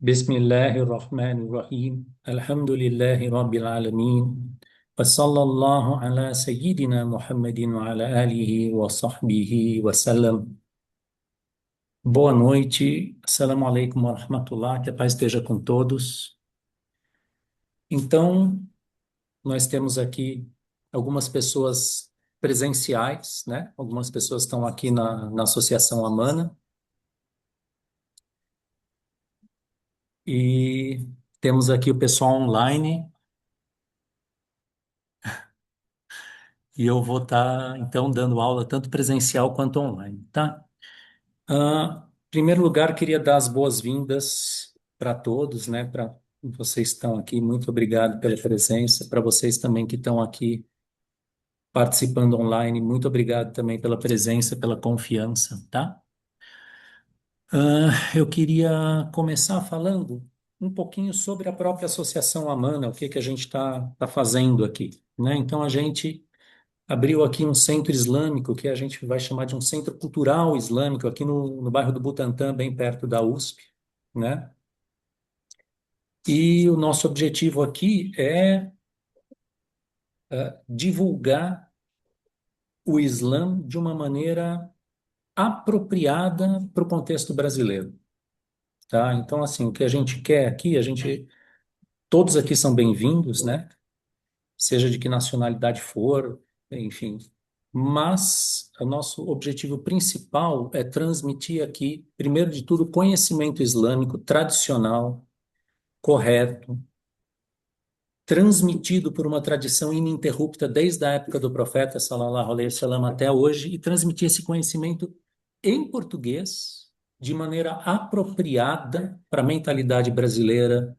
Bismillahirrahmanirrahim. Alhamdulillahi Rabbil Alamin. Wa sallallahu ala Sayyidina Muhammadin wa ala alihi wa sahbihi wa sallam. Boa noite. Assalamu alaikum wa rahmatullah. Que a paz esteja com todos. Então, nós temos aqui algumas pessoas presenciais, né? Algumas pessoas estão aqui na Associação Amana. E temos aqui o pessoal online. E eu vou estar, então, dando aula tanto presencial quanto online, tá? Em primeiro lugar, queria dar as boas-vindas para todos, né? Para vocês que estão aqui, muito obrigado pela presença. Para vocês também que estão aqui participando online, muito obrigado também pela presença, pela confiança, tá? Eu queria começar falando um pouquinho sobre a própria Associação Amana, o que que a gente está fazendo aqui, né? Então, a gente abriu aqui um centro islâmico, que a gente vai chamar de um centro cultural islâmico, aqui no bairro do Butantã, bem perto da USP, né? E o nosso objetivo aqui é divulgar o Islã de uma maneira apropriada para o contexto brasileiro, tá? Então, assim, o que a gente quer aqui, todos aqui são bem-vindos, né? Seja de que nacionalidade for, enfim. Mas o nosso objetivo principal é transmitir aqui, primeiro de tudo, conhecimento islâmico tradicional, correto, transmitido por uma tradição ininterrupta desde a época do profeta, sallallahu alaihi wasallam, até hoje, e transmitir esse conhecimento em português, de maneira apropriada para a mentalidade brasileira,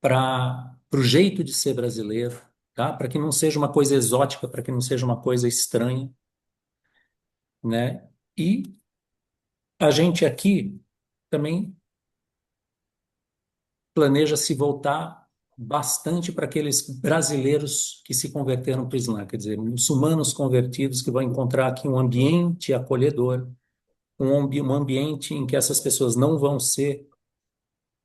para o jeito de ser brasileiro, tá? Para que não seja uma coisa exótica, para que não seja uma coisa estranha, né? E a gente aqui também planeja se voltar bastante para aqueles brasileiros que se converteram para o Islã, quer dizer, muçulmanos convertidos que vão encontrar aqui um ambiente acolhedor, um ambiente em que essas pessoas não vão ser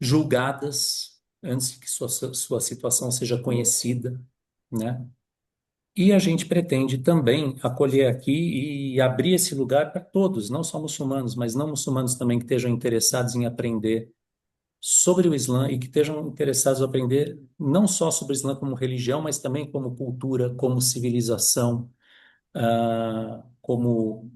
julgadas antes que sua situação seja conhecida, né? E a gente pretende também acolher aqui e abrir esse lugar para todos, não só muçulmanos, mas não muçulmanos também que estejam interessados em aprender sobre o Islã e que estejam interessados em aprender não só sobre o Islã como religião, mas também como cultura, como civilização, como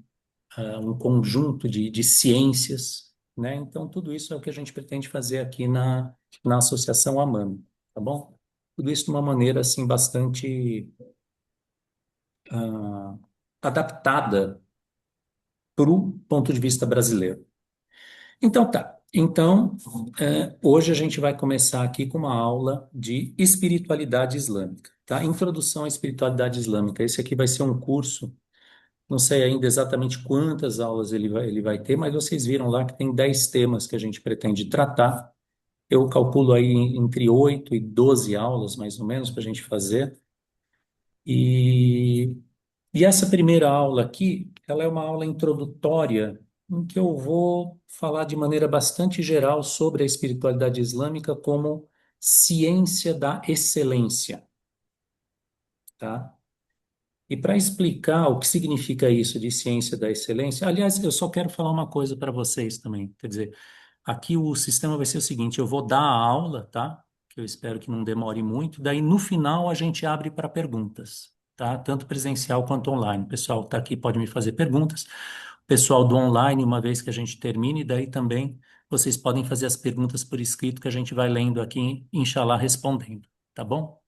um conjunto de ciências, né? Então, tudo isso é o que a gente pretende fazer aqui na Associação Amano, tá bom? Tudo isso de uma maneira, assim, bastante ah, adaptada para o ponto de vista brasileiro. Então, tá. Então, hoje a gente vai começar aqui com uma aula de espiritualidade islâmica, tá? Introdução à espiritualidade islâmica. Esse aqui vai ser um curso, não sei ainda exatamente quantas aulas ele vai ter, mas vocês viram lá que tem 10 temas que a gente pretende tratar. Eu calculo aí entre 8 e 12 aulas, mais ou menos, para a gente fazer. E E essa primeira aula aqui, ela é uma aula introdutória em que eu vou falar de maneira bastante geral sobre a espiritualidade islâmica como ciência da excelência, tá? E para explicar o que significa isso de ciência da excelência, aliás, eu só quero falar uma coisa para vocês também. Quer dizer, aqui o sistema vai ser o seguinte: eu vou dar a aula, tá? Que eu espero que não demore muito. Daí no final a gente abre para perguntas, tá? Tanto presencial quanto online. O pessoal que está aqui pode me fazer perguntas. O pessoal do online, uma vez que a gente termine, daí também vocês podem fazer as perguntas por escrito que a gente vai lendo aqui, inshallah, respondendo, tá bom?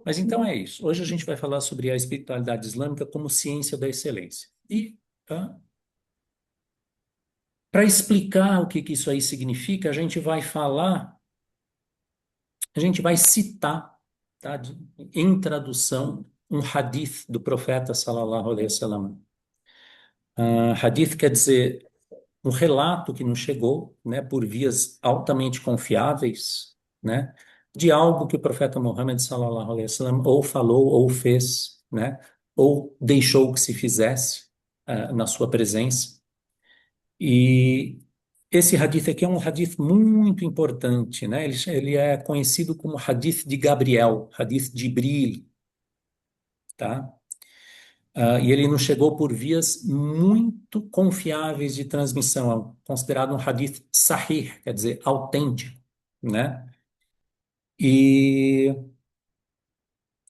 Mas então é isso. Hoje a gente vai falar sobre a espiritualidade islâmica como ciência da excelência. E para explicar o que isso aí significa, a gente vai citar, tá, em tradução, um hadith do profeta sallallahu alaihi wasallam. Hadith quer dizer um relato que nos chegou, né, por vias altamente confiáveis, né, de algo que o profeta Muhammad sallallahu alaihi wasallam ou falou ou fez, né, ou deixou que se fizesse na sua presença. E Esse hadith aqui é um hadith muito importante, né? Ele é conhecido como hadith de Gabriel, hadith de Jibril, tá? E ele nos chegou por vias muito confiáveis de transmissão, é considerado um hadith sahih, quer dizer, autêntico, né? E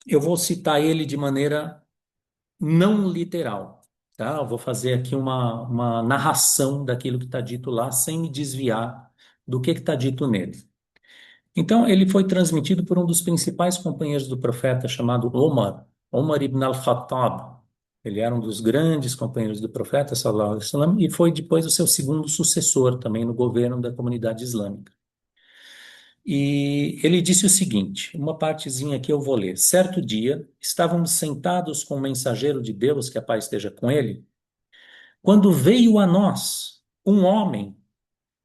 eu vou citar ele de maneira não literal, tá? Eu vou fazer aqui uma narração daquilo que está dito lá, sem me desviar do que está dito nele. Então, ele foi transmitido por um dos principais companheiros do profeta, chamado Omar, Omar ibn al-Khattab. Ele era um dos grandes companheiros do profeta, sallallahu alaihi wasallam, e foi depois o seu segundo sucessor também no governo da comunidade islâmica. E ele disse o seguinte, uma partezinha aqui eu vou ler. Certo dia, estávamos sentados com o mensageiro de Deus, que a paz esteja com ele, quando veio a nós um homem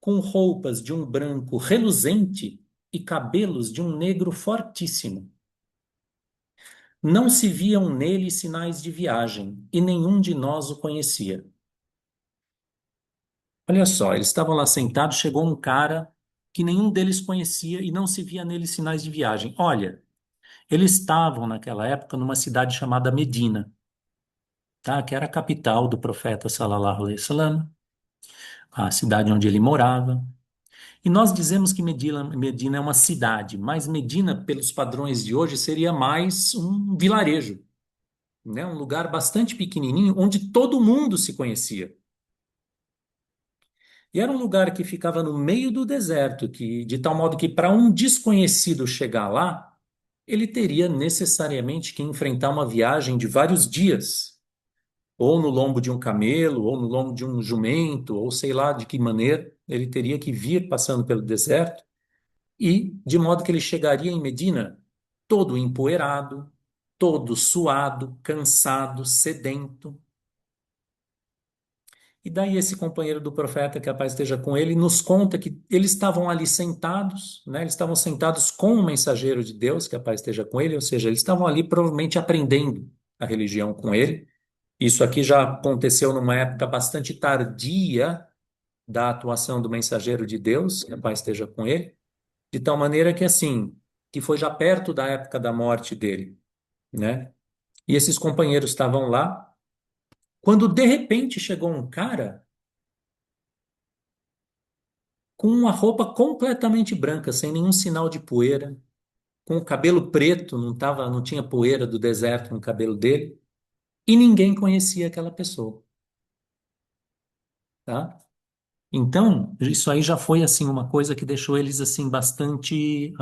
com roupas de um branco reluzente e cabelos de um negro fortíssimo. Não se viam nele sinais de viagem, e nenhum de nós o conhecia. Olha só, eles estavam lá sentados, chegou um cara que nenhum deles conhecia e não se via nele sinais de viagem. Olha, eles estavam naquela época numa cidade chamada Medina, tá? Que era a capital do profeta sallallahu alaihi wasallam, a cidade onde ele morava. E nós dizemos que Medina é uma cidade, mas Medina, pelos padrões de hoje, seria mais um vilarejo, né? Um lugar bastante pequenininho onde todo mundo se conhecia. E era um lugar que ficava no meio do deserto, que de tal modo que para um desconhecido chegar lá, ele teria necessariamente que enfrentar uma viagem de vários dias, ou no lombo de um camelo, ou no lombo de um jumento, ou sei lá de que maneira, ele teria que vir passando pelo deserto. E de modo que ele chegaria em Medina todo empoeirado, todo suado, cansado, sedento. E daí esse companheiro do profeta, que a paz esteja com ele, nos conta que eles estavam ali sentados, né? Eles estavam sentados com o mensageiro de Deus, que a paz esteja com ele, ou seja, eles estavam ali provavelmente aprendendo a religião com ele. Isso aqui já aconteceu numa época bastante tardia da atuação do mensageiro de Deus, que a paz esteja com ele. De tal maneira que, assim, que foi já perto da época da morte dele, né? E esses companheiros estavam lá, quando de repente chegou um cara com uma roupa completamente branca, sem nenhum sinal de poeira, com o cabelo preto, não tinha poeira do deserto no cabelo dele, e ninguém conhecia aquela pessoa, tá? Então, isso aí já foi assim uma coisa que deixou eles assim bastante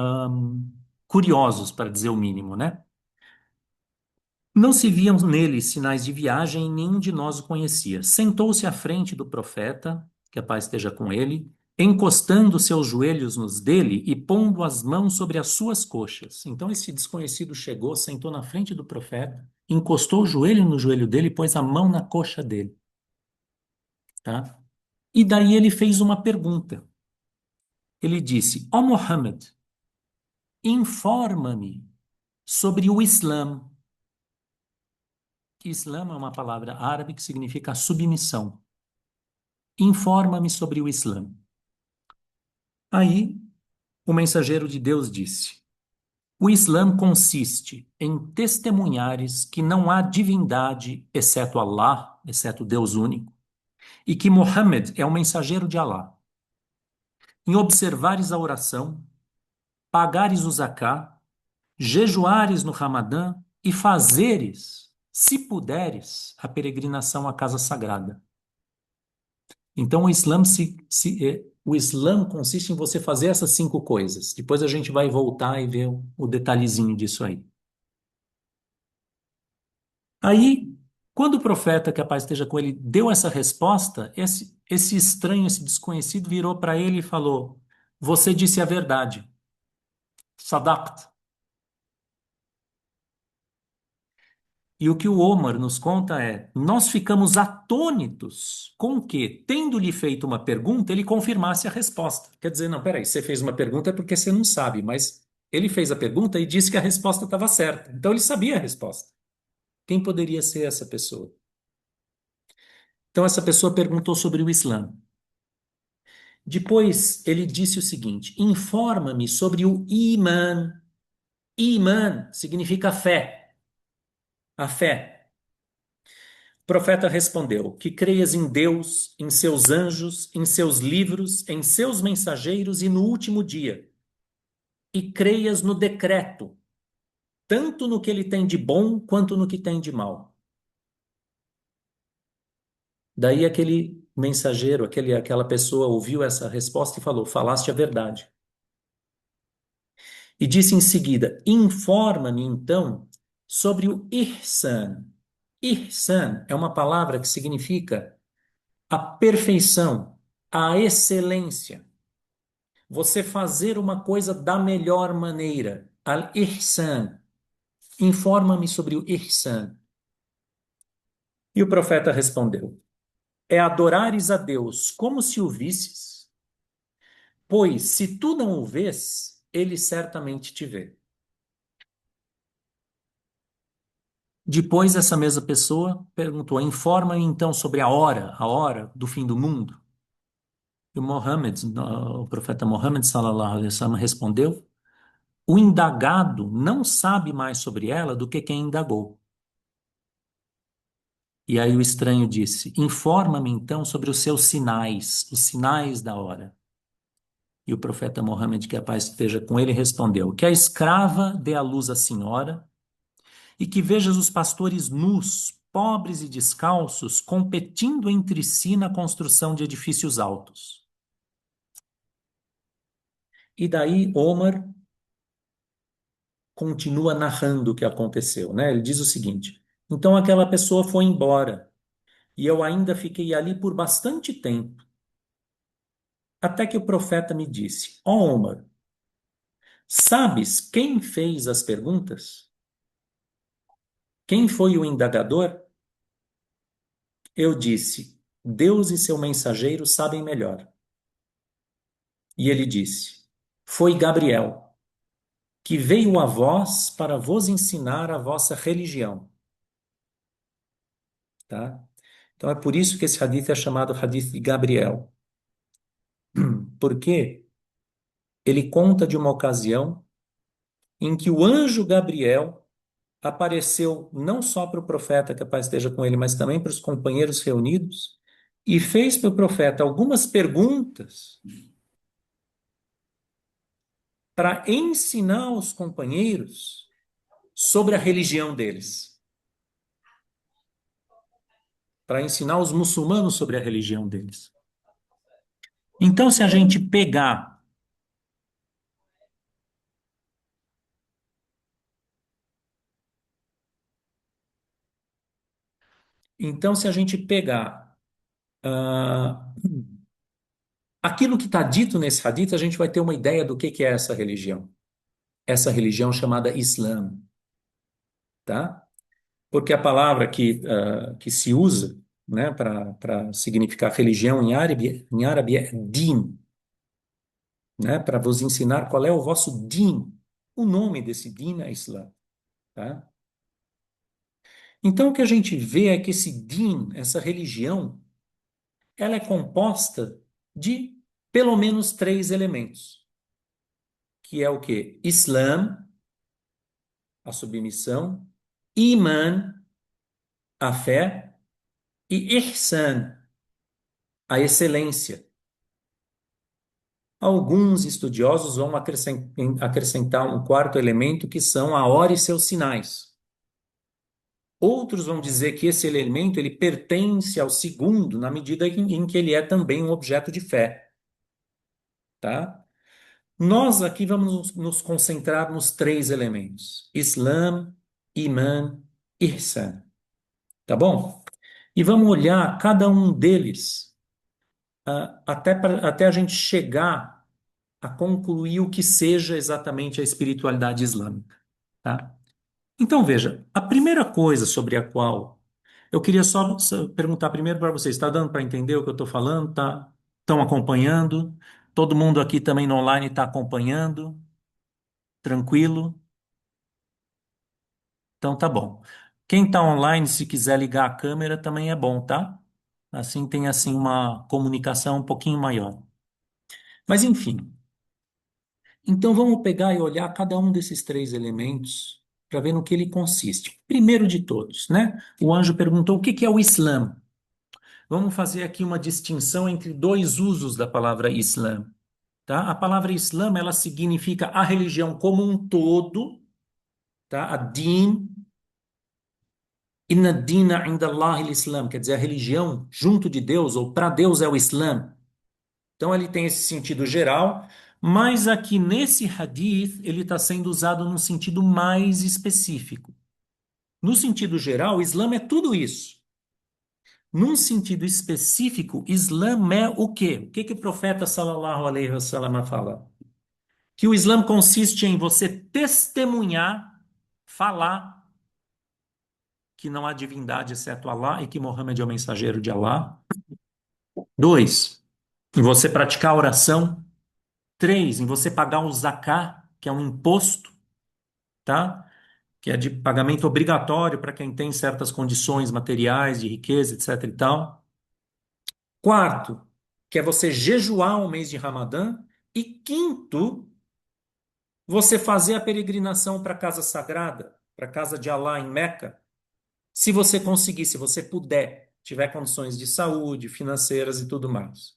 curiosos, para dizer o mínimo, né? Não se viam nele sinais de viagem e nenhum de nós o conhecia. Sentou-se à frente do profeta, que a paz esteja com ele, encostando seus joelhos nos dele e pondo as mãos sobre as suas coxas. Então esse desconhecido chegou, sentou na frente do profeta, encostou o joelho no joelho dele e pôs a mão na coxa dele, tá? E daí ele fez uma pergunta. Ele disse: Ó Muhammad, informa-me sobre o Islã. Que Islã é uma palavra árabe que significa submissão. Informa-me sobre o Islã. Aí, o mensageiro de Deus disse: O Islã consiste em testemunhares que não há divindade exceto Allah, exceto Deus único, e que Muhammad é o mensageiro de Allah. Em observares a oração, pagares o zaká, jejuares no Ramadã e fazeres, se puderes, a peregrinação à casa sagrada. Então, o Islã consiste em você fazer essas 5 coisas. Depois a gente vai voltar e ver o detalhezinho disso aí. Aí, quando o profeta, que a paz esteja com ele, deu essa resposta, esse estranho, esse desconhecido, virou para ele e falou: Você disse a verdade. Sadaqt. E o que o Omar nos conta é: nós ficamos atônitos com que, tendo-lhe feito uma pergunta, ele confirmasse a resposta. Quer dizer, não, peraí, você fez uma pergunta é porque você não sabe, mas ele fez a pergunta e disse que a resposta estava certa. Então ele sabia a resposta. Quem poderia ser essa pessoa? Então essa pessoa perguntou sobre o Islã. Depois ele disse o seguinte: informa-me sobre o Iman. Iman significa fé, a fé. O profeta respondeu: que creias em Deus, em seus anjos, em seus livros, em seus mensageiros e no último dia, e creias no decreto, tanto no que ele tem de bom quanto no que tem de mal. Daí aquele mensageiro, aquela pessoa ouviu essa resposta e falou: falaste a verdade. E disse em seguida: informa-me então sobre o ihsan. Ihsan é uma palavra que significa a perfeição, a excelência. Você fazer uma coisa da melhor maneira. Al-ihsan. Informa-me sobre o ihsan. E o profeta respondeu: é adorares a Deus como se o visses, pois se tu não o vês, ele certamente te vê. Depois, essa mesma pessoa perguntou: informa-me então sobre a hora do fim do mundo. E o profeta Muhammad sallallahu alaihi wasallam respondeu: o indagado não sabe mais sobre ela do que quem indagou. E aí o estranho disse: informa-me então sobre os sinais da hora. E o profeta Muhammad, que a paz esteja com ele, respondeu: que a escrava dê à luz à senhora e que vejas os pastores nus, pobres e descalços, competindo entre si na construção de edifícios altos. E daí Omar continua narrando o que aconteceu, né? Ele diz o seguinte: então aquela pessoa foi embora e eu ainda fiquei ali por bastante tempo, até que o profeta me disse: ó Omar, sabes quem fez as perguntas? Quem foi o indagador? Eu disse: Deus e seu mensageiro sabem melhor. E ele disse: foi Gabriel, que veio a vós para vos ensinar a vossa religião. Tá? Então é por isso que esse hadith é chamado hadith de Gabriel. Porque ele conta de uma ocasião em que o anjo Gabriel apareceu não só para o profeta, que a paz esteja com ele, mas também para os companheiros reunidos, e fez para o profeta algumas perguntas para ensinar os companheiros sobre a religião deles, para ensinar os muçulmanos sobre a religião deles. Então, se a gente pegar, então se a gente pegar ah, aquilo que está dito nesse hadith, a gente vai ter uma ideia do que é essa religião. Essa religião chamada Islã, tá? Porque a palavra que se usa, né, para significar religião em árabe é din, né, para vos ensinar qual é o vosso din. O nome desse din é Islã, tá? Então o que a gente vê é que esse din, essa religião, ela é composta de pelo menos três elementos, que é o quê? Islam, a submissão, Iman, a fé, e Ihsan, a excelência. Alguns estudiosos vão acrescentar um quarto elemento, que são a hora e seus sinais. Outros vão dizer que esse elemento ele pertence ao segundo, na medida em que ele é também um objeto de fé, tá? Nós aqui vamos nos concentrar nos três elementos: Islam, Iman, Ihsan, tá bom? E vamos olhar cada um deles, até a gente chegar a concluir o que seja exatamente a espiritualidade islâmica, tá? Então, veja, a primeira coisa sobre a qual eu queria só perguntar primeiro para vocês: está dando para entender o que eu estou falando? Tá? Estão acompanhando? Todo mundo aqui também no online está acompanhando? Tranquilo? Então tá bom. Quem está online, se quiser ligar a câmera, também é bom, tá? Assim tem assim uma comunicação um pouquinho maior. Mas, enfim, então vamos pegar e olhar cada um desses três elementos para ver no que ele consiste. Primeiro de todos, né? O anjo perguntou o que que é o Islã. Vamos fazer aqui uma distinção entre dois usos da palavra Islã, tá? A palavra Islã, ela significa a religião como um todo, tá? A din, inna dina inda Allah il-Islam, quer dizer, a religião junto de Deus ou para Deus é o Islã. Então ele tem esse sentido geral, mas aqui nesse hadith ele está sendo usado num sentido mais específico. No sentido geral, o Islã é tudo isso. Num sentido específico, Islã é o quê? O que que o profeta sallallahu alaihi wasallam fala? Que o Islã consiste em você testemunhar, falar que não há divindade exceto Allah e que Muhammad é o mensageiro de Allah. Dois, em você praticar a oração. Três, em você pagar o zakat, que é um imposto, tá? Que é de pagamento obrigatório para quem tem certas condições materiais, de riqueza, etc e tal. Quarto, que é você jejuar o mês de Ramadã. E quinto, você fazer a peregrinação para a casa sagrada, para a casa de Alá em Meca, se você conseguir, se você puder, tiver condições de saúde, financeiras e tudo mais.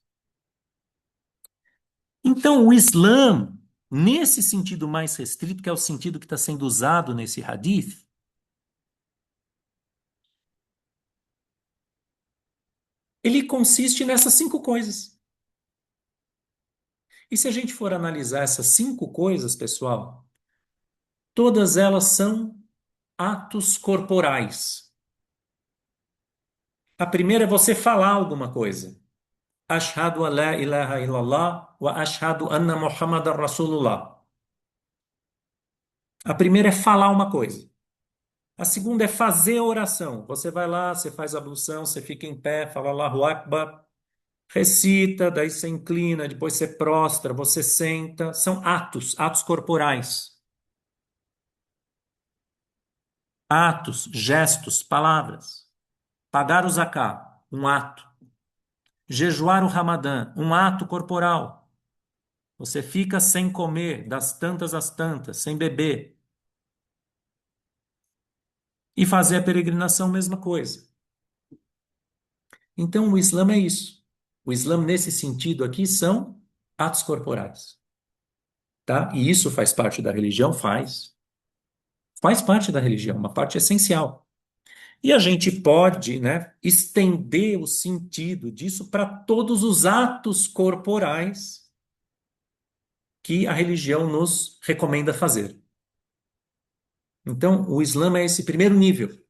Então, o Islã, nesse sentido mais restrito, que é o sentido que está sendo usado nesse hadith, ele consiste nessas cinco coisas. E se a gente for analisar essas cinco coisas, pessoal, todas elas são atos corporais. A primeira é você falar alguma coisa. Ashhadu an la ilaha illallah wa ashhadu anna Muhammadan Rasulullah. A primeira é falar uma coisa. A segunda é fazer a oração. Você vai lá, você faz a ablução, você fica em pé, fala Allahu Akbar, recita, daí você inclina, depois você prostra, você senta. São atos, atos corporais. Atos, gestos, palavras. Pagar o zakat, um ato. Jejuar o Ramadã, um ato corporal. Você fica sem comer, das tantas às tantas, sem beber. E fazer a peregrinação, mesma coisa. Então, o Islã é isso. O Islã, nesse sentido aqui, são atos corporais, tá? E isso faz parte da religião? Faz. Faz parte da religião, uma parte essencial. E a gente pode, né, estender o sentido disso para todos os atos corporais que a religião nos recomenda fazer. Então, o Islã é esse primeiro nível.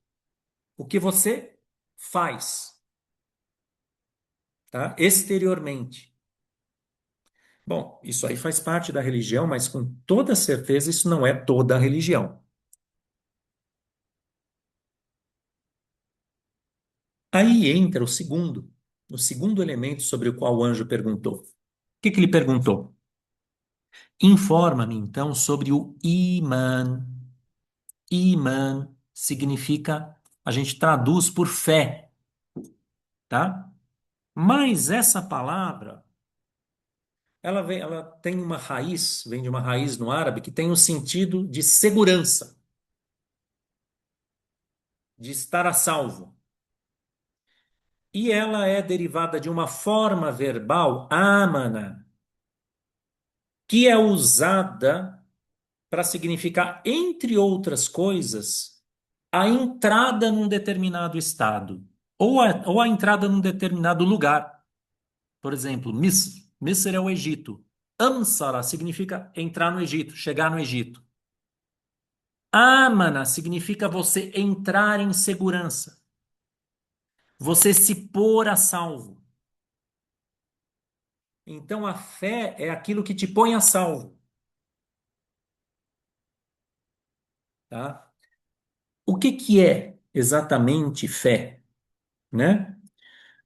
O que você faz, tá? Exteriormente. Bom, isso aí faz parte da religião, mas com toda certeza isso não é toda a religião. Aí entra o segundo elemento sobre o qual o anjo perguntou. O que que ele perguntou? Informa-me então sobre o Iman. Iman significa, a gente traduz por fé, tá? Mas essa palavra, ela tem uma raiz, vem de uma raiz no árabe, que tem um sentido de segurança, de estar a salvo. E ela é derivada de uma forma verbal, amana, que é usada para significar, entre outras coisas, a entrada num determinado estado, ou a entrada num determinado lugar. Por exemplo, Misr. Misr é o Egito. Amsara significa entrar no Egito, chegar no Egito. Amana significa você entrar em segurança, você se pôr a salvo. Então a fé é aquilo que te põe a salvo, tá? O que que é exatamente fé, né?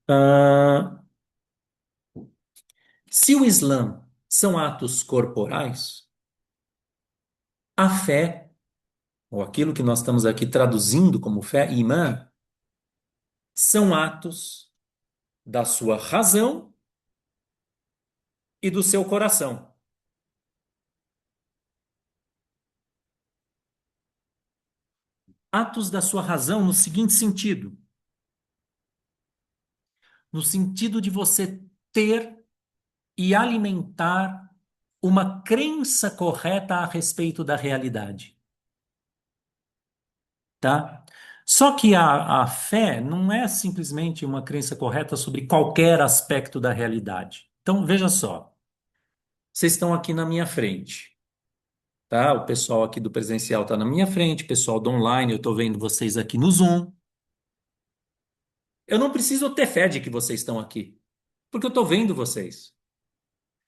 Ah, se o Islã são atos corporais, a fé, ou aquilo que nós estamos aqui traduzindo como fé, imã, são atos da sua razão e do seu coração. Atos da sua razão no seguinte sentido: no sentido de você ter e alimentar uma crença correta a respeito da realidade, tá? Só que a fé não é simplesmente uma crença correta sobre qualquer aspecto da realidade. Então, veja só, vocês estão aqui na minha frente, tá? O pessoal aqui do presencial está na minha frente, o pessoal do online, eu estou vendo vocês aqui no Zoom. Eu não preciso ter fé de que vocês estão aqui, porque eu estou vendo vocês.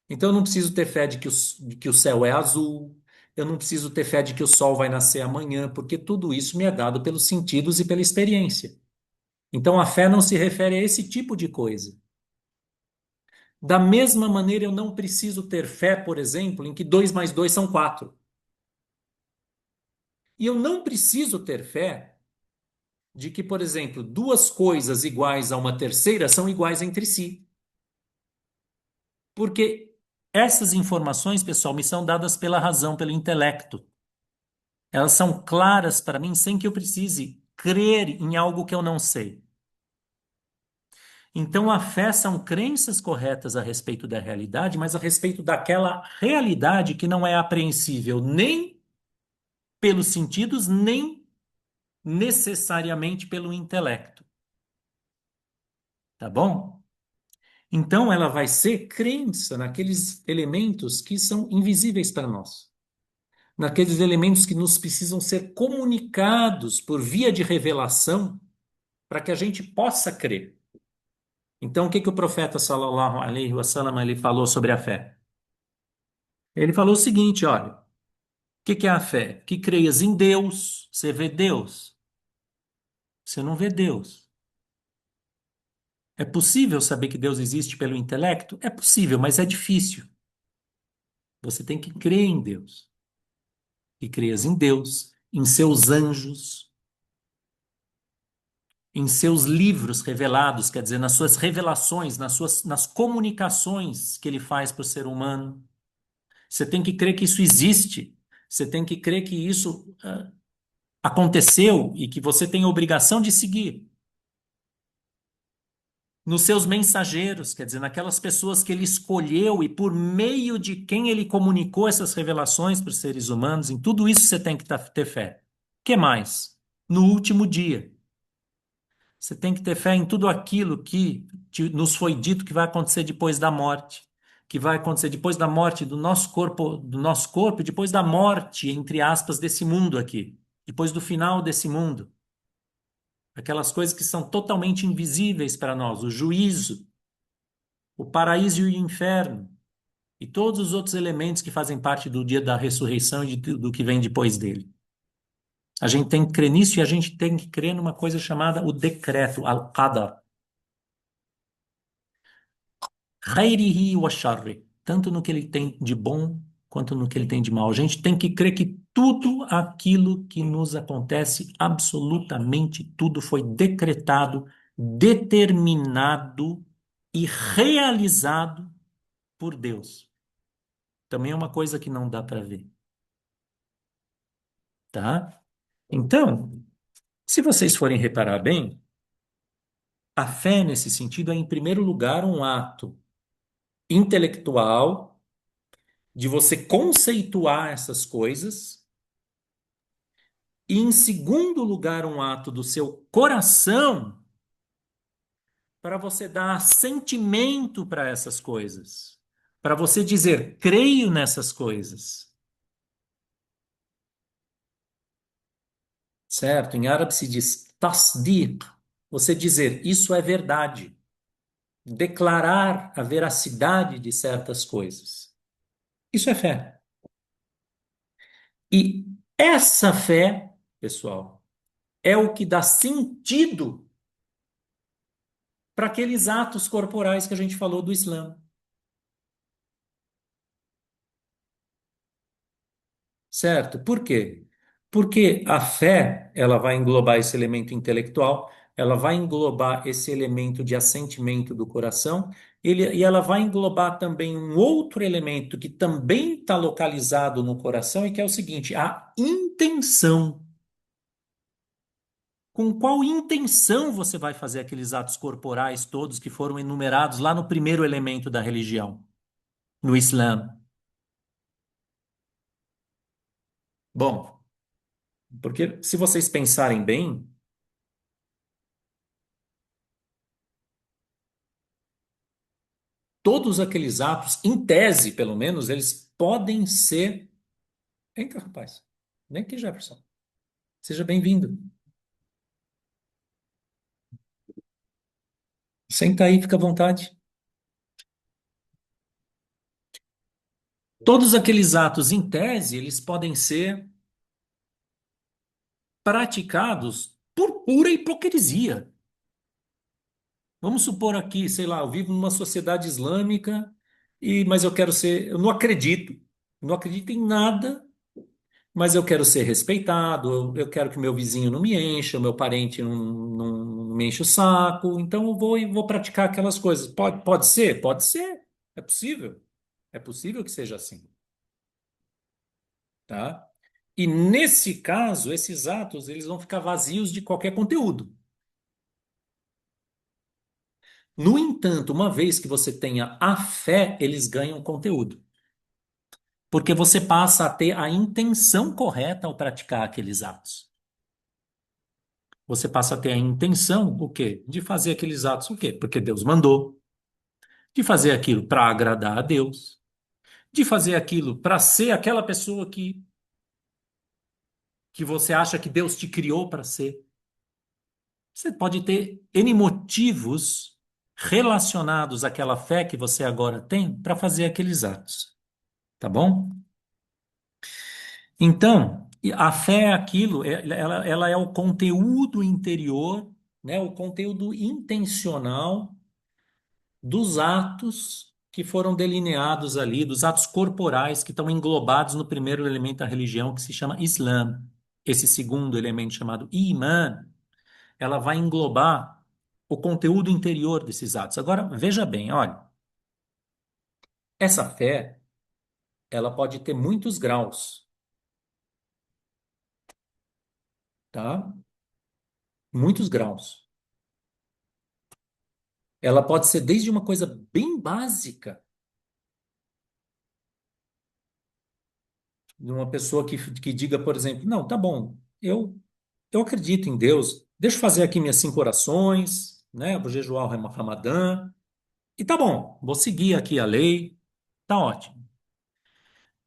Então eu não preciso ter fé de que o céu é azul, eu não preciso ter fé de que o sol vai nascer amanhã, porque tudo isso me é dado pelos sentidos e pela experiência. Então a fé não se refere a esse tipo de coisa. Da mesma maneira, eu não preciso ter fé, por exemplo, em que 2 mais 2 são 4. E eu não preciso ter fé de que, por exemplo, duas coisas iguais a uma terceira são iguais entre si. Porque essas informações, pessoal, me são dadas pela razão, pelo intelecto. Elas são claras para mim sem que eu precise crer em algo que eu não sei. Então, a fé são crenças corretas a respeito da realidade, mas a respeito daquela realidade que não é apreensível nem pelos sentidos, nem necessariamente pelo intelecto. Tá bom? Então, ela vai ser crença naqueles elementos que são invisíveis para nós, naqueles elementos que nos precisam ser comunicados por via de revelação para que a gente possa crer. Então, o que que o profeta sallallahu alaihi wasallam ele falou sobre a fé? Ele falou o seguinte, olha, o que que é a fé? Que creias em Deus, você vê Deus, você não vê Deus. É possível saber que Deus existe pelo intelecto? É possível, mas é difícil. Você tem que crer em Deus. E creias em Deus, em seus anjos, em seus livros revelados, quer dizer, nas suas revelações, nas comunicações que ele faz para o ser humano. Você tem que crer que isso existe. Você tem que crer que isso aconteceu e que você tem a obrigação de seguir. Nos seus mensageiros, quer dizer, naquelas pessoas que ele escolheu e por meio de quem ele comunicou essas revelações para os seres humanos, em tudo isso você tem que ter fé. O que mais? No último dia. Você tem que ter fé em tudo aquilo que nos foi dito que vai acontecer depois da morte, que vai acontecer depois da morte do nosso corpo, e depois da morte, entre aspas, desse mundo aqui, depois do final desse mundo. Aquelas coisas que são totalmente invisíveis para nós, o juízo, o paraíso e o inferno, e todos os outros elementos que fazem parte do dia da ressurreição e do que vem depois dele. A gente tem que crer nisso e a gente tem que crer numa coisa chamada o decreto, al-qadar. Khairihi wa sharri, tanto no que ele tem de bom quanto no que ele tem de mal. A gente tem que crer que tudo aquilo que nos acontece, absolutamente tudo foi decretado, determinado e realizado por Deus. Também é uma coisa que não dá para ver, tá? Então, se vocês forem reparar bem, a fé nesse sentido é, em primeiro lugar, um ato intelectual de você conceituar essas coisas, e em segundo lugar, um ato do seu coração para você dar sentimento para essas coisas, para você dizer, creio nessas coisas, certo? Em árabe se diz tasdiq, você dizer, isso é verdade, declarar a veracidade de certas coisas. Isso é fé. E essa fé, pessoal, é o que dá sentido para aqueles atos corporais que a gente falou do Islã, certo? Por quê? Porque a fé, ela vai englobar esse elemento intelectual, ela vai englobar esse elemento de assentimento do coração, e ela vai englobar também um outro elemento que também está localizado no coração e que é o seguinte, a intenção. Com qual intenção você vai fazer aqueles atos corporais todos que foram enumerados lá no primeiro elemento da religião, no Islã? Bom, porque se vocês pensarem bem, todos aqueles atos, em tese, pelo menos, eles podem ser. Vem cá, rapaz. Vem aqui, Jefferson. Seja bem-vindo. Senta aí, fica à vontade. Todos aqueles atos, em tese, eles podem ser praticados por pura hipocrisia. Vamos supor aqui, sei lá, eu vivo numa sociedade islâmica mas eu não acredito em nada, mas eu quero ser respeitado, eu quero que meu vizinho não me encha, o meu parente não me enche o saco, então eu vou e vou praticar aquelas coisas. Pode ser? Pode ser. É possível. É possível que seja assim, tá? E nesse caso, esses atos, eles vão ficar vazios de qualquer conteúdo. No entanto, uma vez que você tenha a fé, eles ganham conteúdo. Porque você passa a ter a intenção correta ao praticar aqueles atos. Você passa a ter a intenção, o quê? De fazer aqueles atos, o quê? Porque Deus mandou. De fazer aquilo para agradar a Deus. De fazer aquilo para ser aquela pessoa que você acha que Deus te criou para ser. Você pode ter N motivos relacionados àquela fé que você agora tem para fazer aqueles atos. Tá bom? Então, a fé é aquilo, ela é o conteúdo interior, né, o conteúdo intencional dos atos que foram delineados ali, dos atos corporais que estão englobados no primeiro elemento da religião, que se chama Islã. Esse segundo elemento chamado Iman, ela vai englobar o conteúdo interior desses atos. Agora, veja bem, olha, essa fé, ela pode ter muitos graus, tá? Muitos graus. Ela pode ser desde uma coisa bem básica, de uma pessoa que diga, por exemplo, não, tá bom, eu acredito em Deus, deixa eu fazer aqui minhas 5 orações, né? Vou jejuar o Ramadã, e tá bom, vou seguir aqui a lei, tá ótimo.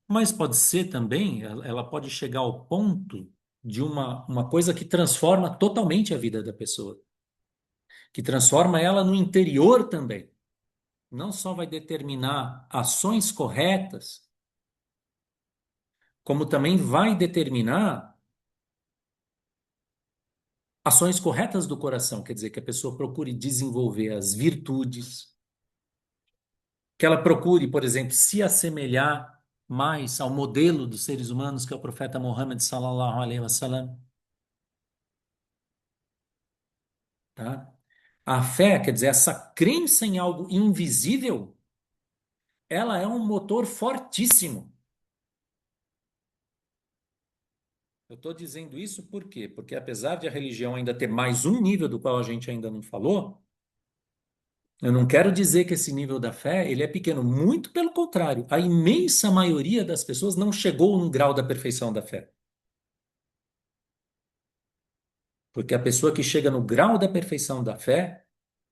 Mas pode ser também, ela pode chegar ao ponto de uma coisa que transforma totalmente a vida da pessoa, que transforma ela no interior também. Não só vai determinar ações corretas, como também vai determinar ações corretas do coração, quer dizer, que a pessoa procure desenvolver as virtudes, que ela procure, por exemplo, se assemelhar mais ao modelo dos seres humanos, que é o profeta Muhammad sallallahu alaihi wasallam, tá? A fé, quer dizer, essa crença em algo invisível, ela é um motor fortíssimo. Eu estou dizendo isso por quê? Porque apesar de a religião ainda ter mais um nível do qual a gente ainda não falou, eu não quero dizer que esse nível da fé ele é pequeno, muito pelo contrário. A imensa maioria das pessoas não chegou no grau da perfeição da fé. Porque a pessoa que chega no grau da perfeição da fé,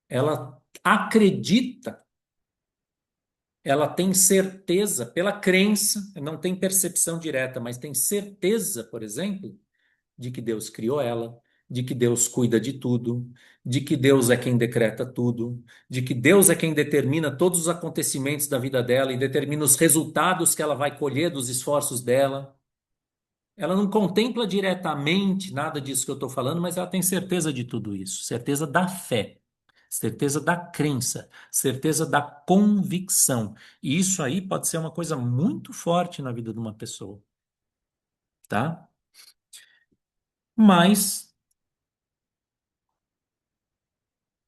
ela acredita, ela tem certeza, pela crença, não tem percepção direta, mas tem certeza, por exemplo, de que Deus criou ela, de que Deus cuida de tudo, de que Deus é quem decreta tudo, de que Deus é quem determina todos os acontecimentos da vida dela e determina os resultados que ela vai colher dos esforços dela. Ela não contempla diretamente nada disso que eu estou falando, mas ela tem certeza de tudo isso, certeza da fé, certeza da crença, certeza da convicção. E isso aí pode ser uma coisa muito forte na vida de uma pessoa, tá? Mas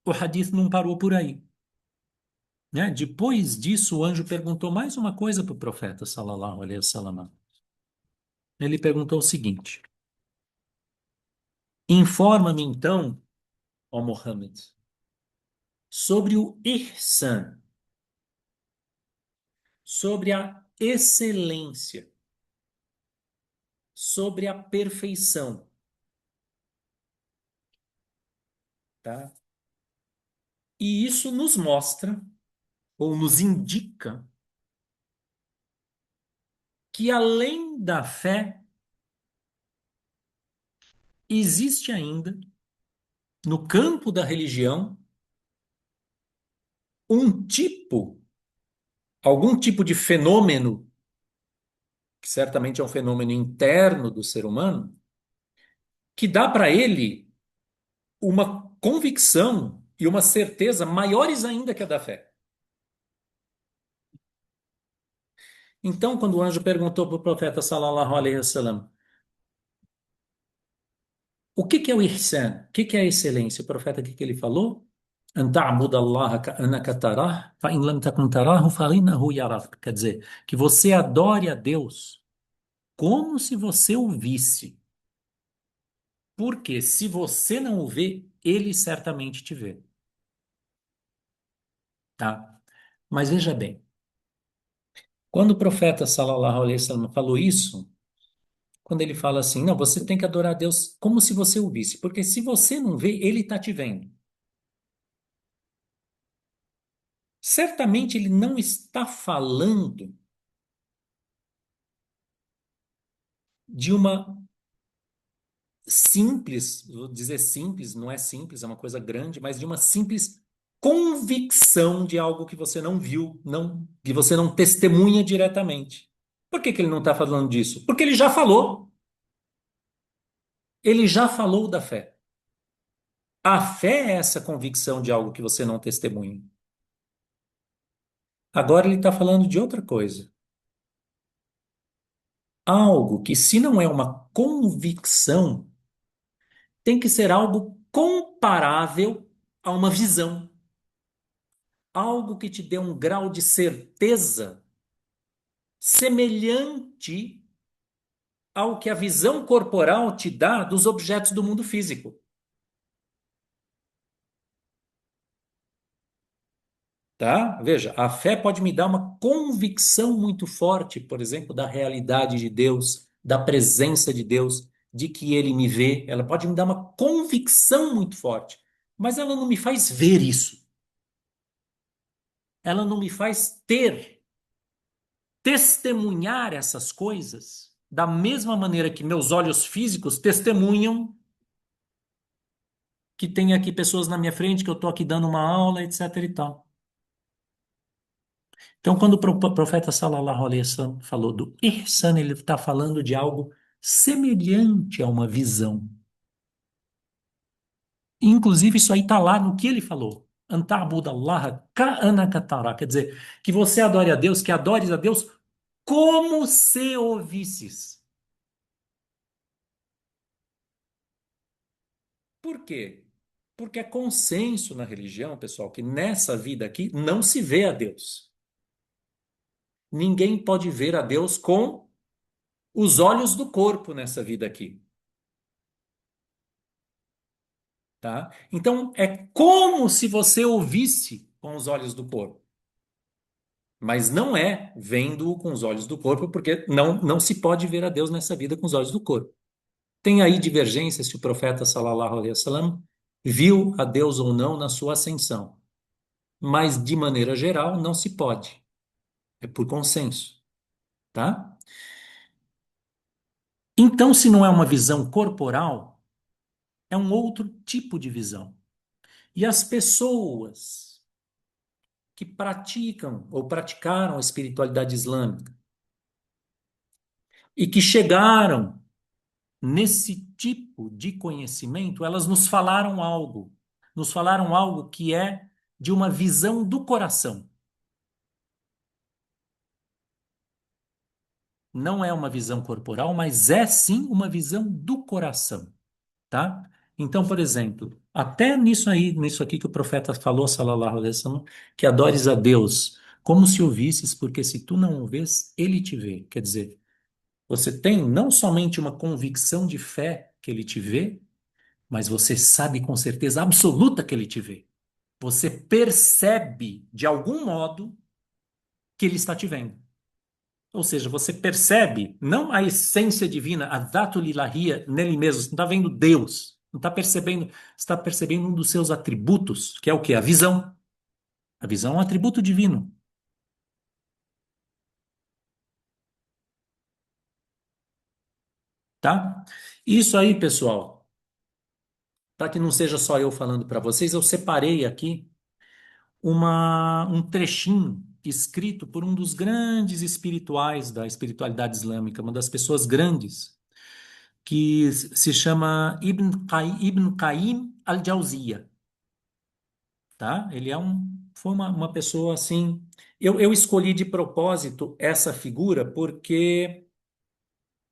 o hadith não parou por aí, né? Depois disso, o anjo perguntou mais uma coisa para o profeta, sallallahu alaihi wasallam. Ele perguntou o seguinte: informa-me então, ó Muhammad, sobre o ihsan, sobre a excelência, sobre a perfeição, tá? E isso nos mostra, ou nos indica, que além da fé, existe ainda, no campo da religião, um tipo, algum tipo de fenômeno, que certamente é um fenômeno interno do ser humano, que dá para ele uma convicção e uma certeza maiores ainda que a da fé. Então, quando o anjo perguntou para o profeta sallallahu alaihi wasallam, o que que é o ihsan? O que que é a excelência? O profeta, o que que ele falou? An ta'buda Allah ka'annaka tarah, fa in lam takun tarahu fa innahu yarak. Quer dizer, que você adore a Deus como se você o visse. Porque se você não o vê, ele certamente te vê, tá? Mas veja bem, quando o profeta sallallahu alaihi wasallam falou isso, quando ele fala assim, não, você tem que adorar a Deus como se você o visse, porque se você não vê, ele está te vendo. Certamente ele não está falando de uma simples, vou dizer simples, não é simples, é uma coisa grande, mas de uma simples convicção de algo que você não viu, não, que você não testemunha diretamente. Por que que ele não está falando disso? Porque ele já falou. Ele já falou da fé. A fé é essa convicção de algo que você não testemunha. Agora ele está falando de outra coisa. Algo que, se não é uma convicção, tem que ser algo comparável a uma visão. Algo que te dê um grau de certeza semelhante ao que a visão corporal te dá dos objetos do mundo físico. Tá? Veja, a fé pode me dar uma convicção muito forte, por exemplo, da realidade de Deus, da presença de Deus, de que Ele me vê. Ela pode me dar uma convicção muito forte, mas ela não me faz ver isso. Ela não me faz testemunhar essas coisas da mesma maneira que meus olhos físicos testemunham que tem aqui pessoas na minha frente, que eu estou aqui dando uma aula, etc e tal. Então, quando o profeta sallallahu alaihi wasallam falou do ihsan, ele está falando de algo semelhante a uma visão. Inclusive, isso aí está lá no que ele falou. Anta'budallaha ka'annaka tarah. Quer dizer, que você adore a Deus, que adores a Deus como se ouvisses. Por quê? Porque é consenso na religião, pessoal, que nessa vida aqui não se vê a Deus. Ninguém pode ver a Deus com os olhos do corpo nessa vida aqui, tá? Então é como se você ouvisse com os olhos do corpo, mas não é vendo-o com os olhos do corpo, porque não se pode ver a Deus nessa vida com os olhos do corpo. Tem aí divergências se o profeta sallallahu alaihi wasallam viu a Deus ou não na sua ascensão, mas de maneira geral não se pode. É por consenso, tá? Então, se não é uma visão corporal, é um outro tipo de visão. E as pessoas que praticam ou praticaram a espiritualidade islâmica e que chegaram nesse tipo de conhecimento, elas nos falaram algo que é de uma visão do coração. Não é uma visão corporal, mas é sim uma visão do coração, tá? Então, por exemplo, até nisso aí, nisso aqui que o profeta falou, sallallahu alaihi wasallam, que adores a Deus como se o visses, porque se tu não o vês, ele te vê. Quer dizer, você tem não somente uma convicção de fé que ele te vê, mas você sabe com certeza absoluta que ele te vê. Você percebe, de algum modo, que ele está te vendo. Ou seja, você percebe não a essência divina, a datul ilahia nele mesmo. Você não está vendo Deus. Não está percebendo, você está percebendo um dos seus atributos, que é o quê? A visão. A visão é um atributo divino, tá? Isso aí, pessoal, para que não seja só eu falando para vocês, eu separei aqui um trechinho escrito por um dos grandes espirituais da espiritualidade islâmica, uma das pessoas grandes, que se chama Ibn Qayyim al-Jawziyya, tá? Ele foi uma pessoa assim. Eu escolhi de propósito essa figura porque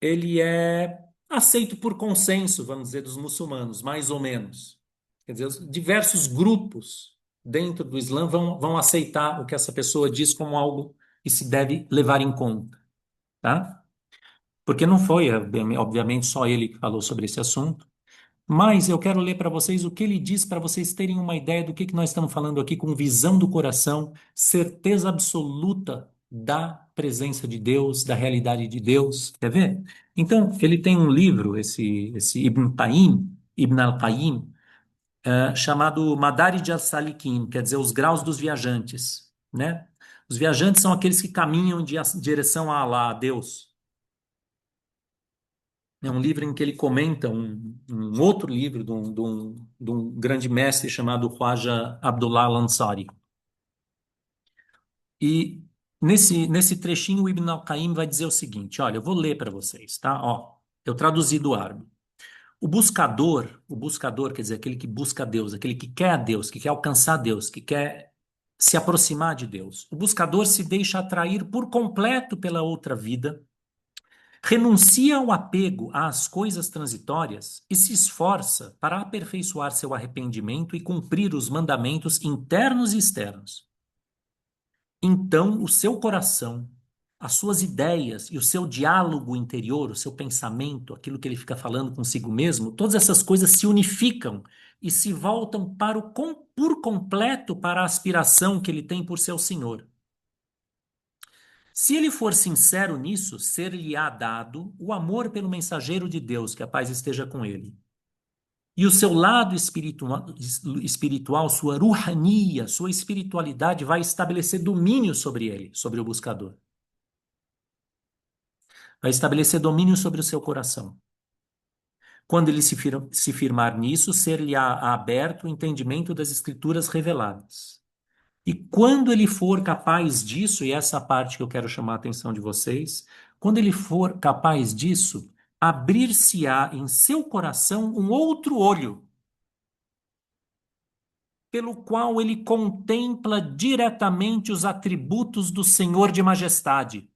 ele é aceito por consenso, vamos dizer, dos muçulmanos, mais ou menos. Quer dizer, diversos grupos dentro do Islã vão aceitar o que essa pessoa diz como algo que se deve levar em conta, tá? Porque não foi, obviamente, só ele que falou sobre esse assunto. Mas eu quero ler para vocês o que ele diz para vocês terem uma ideia do que nós estamos falando aqui com visão do coração, certeza absoluta da presença de Deus, da realidade de Deus. Quer ver? Então, ele tem um livro, esse Ibn al-Qayyim, chamado Madarij al-Salikin, quer dizer, os graus dos viajantes, né? Os viajantes são aqueles que caminham direção a Allah, a Deus. É um livro em que ele comenta um outro livro de um grande mestre chamado Khwaja Abdullah Al-Ansari. E nesse trechinho, o Ibn al-Qayyim vai dizer o seguinte: olha, eu vou ler para vocês, tá? Ó, eu traduzi do árabe. O buscador, quer dizer, aquele que busca a Deus, aquele que quer a Deus, que quer alcançar Deus, que quer se aproximar de Deus. O buscador se deixa atrair por completo pela outra vida, renuncia ao apego às coisas transitórias e se esforça para aperfeiçoar seu arrependimento e cumprir os mandamentos internos e externos. Então, o seu coração, as suas ideias e o seu diálogo interior, o seu pensamento, aquilo que ele fica falando consigo mesmo, todas essas coisas se unificam e se voltam por completo para a aspiração que ele tem por seu Senhor. Se ele for sincero nisso, ser-lhe-á dado o amor pelo mensageiro de Deus, que a paz esteja com ele. E o seu lado espiritual, sua ruhania, sua espiritualidade vai estabelecer domínio sobre ele, sobre o buscador. Vai estabelecer domínio sobre o seu coração. Quando ele se firmar nisso, ser-lhe-á aberto o entendimento das escrituras reveladas. E quando ele for capaz disso, e essa parte que eu quero chamar a atenção de vocês, quando ele for capaz disso, abrir-se-á em seu coração um outro olho, pelo qual ele contempla diretamente os atributos do Senhor de majestade,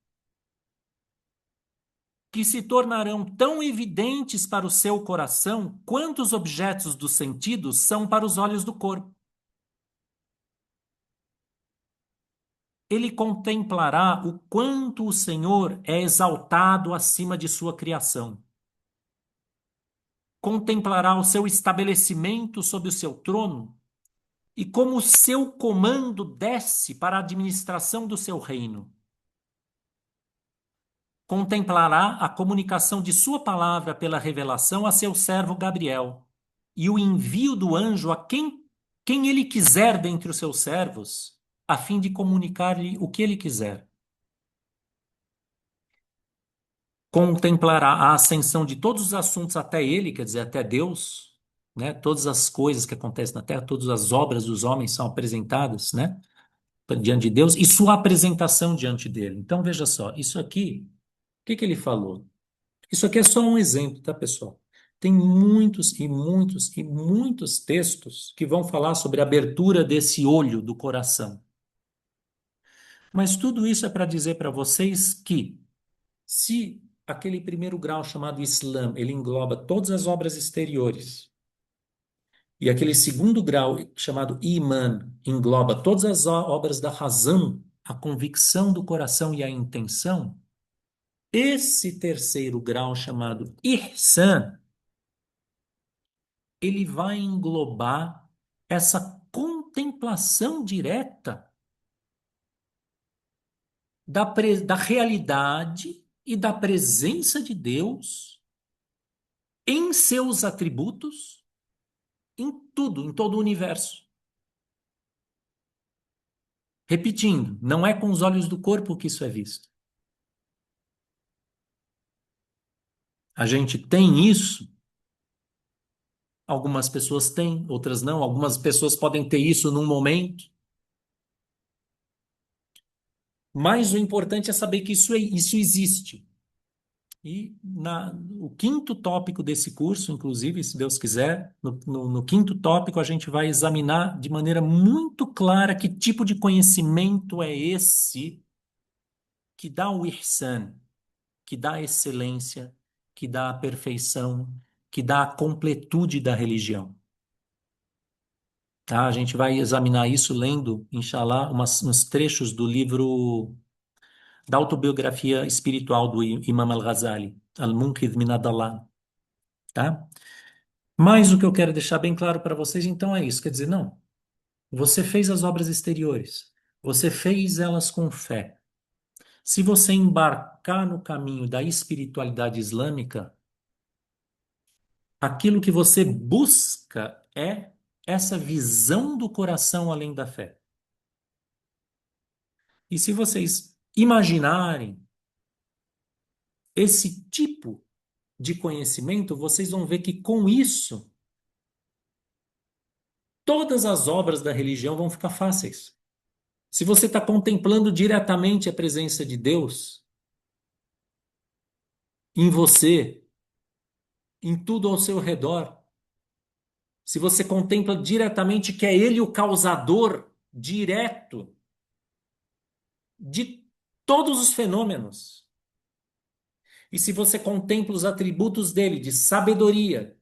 que se tornarão tão evidentes para o seu coração quanto os objetos dos sentidos são para os olhos do corpo. Ele contemplará o quanto o Senhor é exaltado acima de sua criação. Contemplará o seu estabelecimento sob o seu trono e como o seu comando desce para a administração do seu reino. Contemplará a comunicação de sua palavra pela revelação a seu servo Gabriel e o envio do anjo a quem ele quiser dentre os seus servos, a fim de comunicar-lhe o que ele quiser. Contemplará a ascensão de todos os assuntos até ele, quer dizer, até Deus, né? Todas as coisas que acontecem na terra, todas as obras dos homens são apresentadas, né? Diante de Deus e sua apresentação diante dele. Então, veja só, isso aqui, o que que ele falou? Isso aqui é só um exemplo, tá, pessoal? Tem muitos e muitos e muitos textos que vão falar sobre a abertura desse olho do coração. Mas tudo isso é para dizer para vocês que se aquele primeiro grau chamado Islã, ele engloba todas as obras exteriores, E aquele segundo grau, chamado Iman, engloba todas as obras da razão, a convicção do coração e a intenção. Esse terceiro grau, chamado Ihsan, ele vai englobar essa contemplação direta da realidade e da presença de Deus em seus atributos, em tudo, em todo o universo. Repetindo, não é com os olhos do corpo que isso é visto. A gente tem isso, algumas pessoas têm, outras não, algumas pessoas podem ter isso num momento, mas o importante é saber que isso existe. E o quinto tópico desse curso, inclusive, se Deus quiser, no quinto tópico, a gente vai examinar de maneira muito clara que tipo de conhecimento é esse que dá o ihsan, que dá a excelência, que dá a perfeição, que dá a completude da religião. Tá? A gente vai examinar isso lendo, inshallah, uns trechos do livro da autobiografia espiritual do Imam Al-Ghazali, Al-Munqidh min ad-Dalal, tá? Mas o que eu quero deixar bem claro para vocês, então, é isso. Quer dizer, não, você fez as obras exteriores, você fez elas com fé. Se você embarcar no caminho da espiritualidade islâmica, aquilo que você busca é essa visão do coração além da fé. E se vocês imaginarem esse tipo de conhecimento, vocês vão ver que com isso, todas as obras da religião vão ficar fáceis. Se você está contemplando diretamente a presença de Deus em você, em tudo ao seu redor, se você contempla diretamente que é Ele o causador direto de todos os fenômenos, e se você contempla os atributos dele de sabedoria,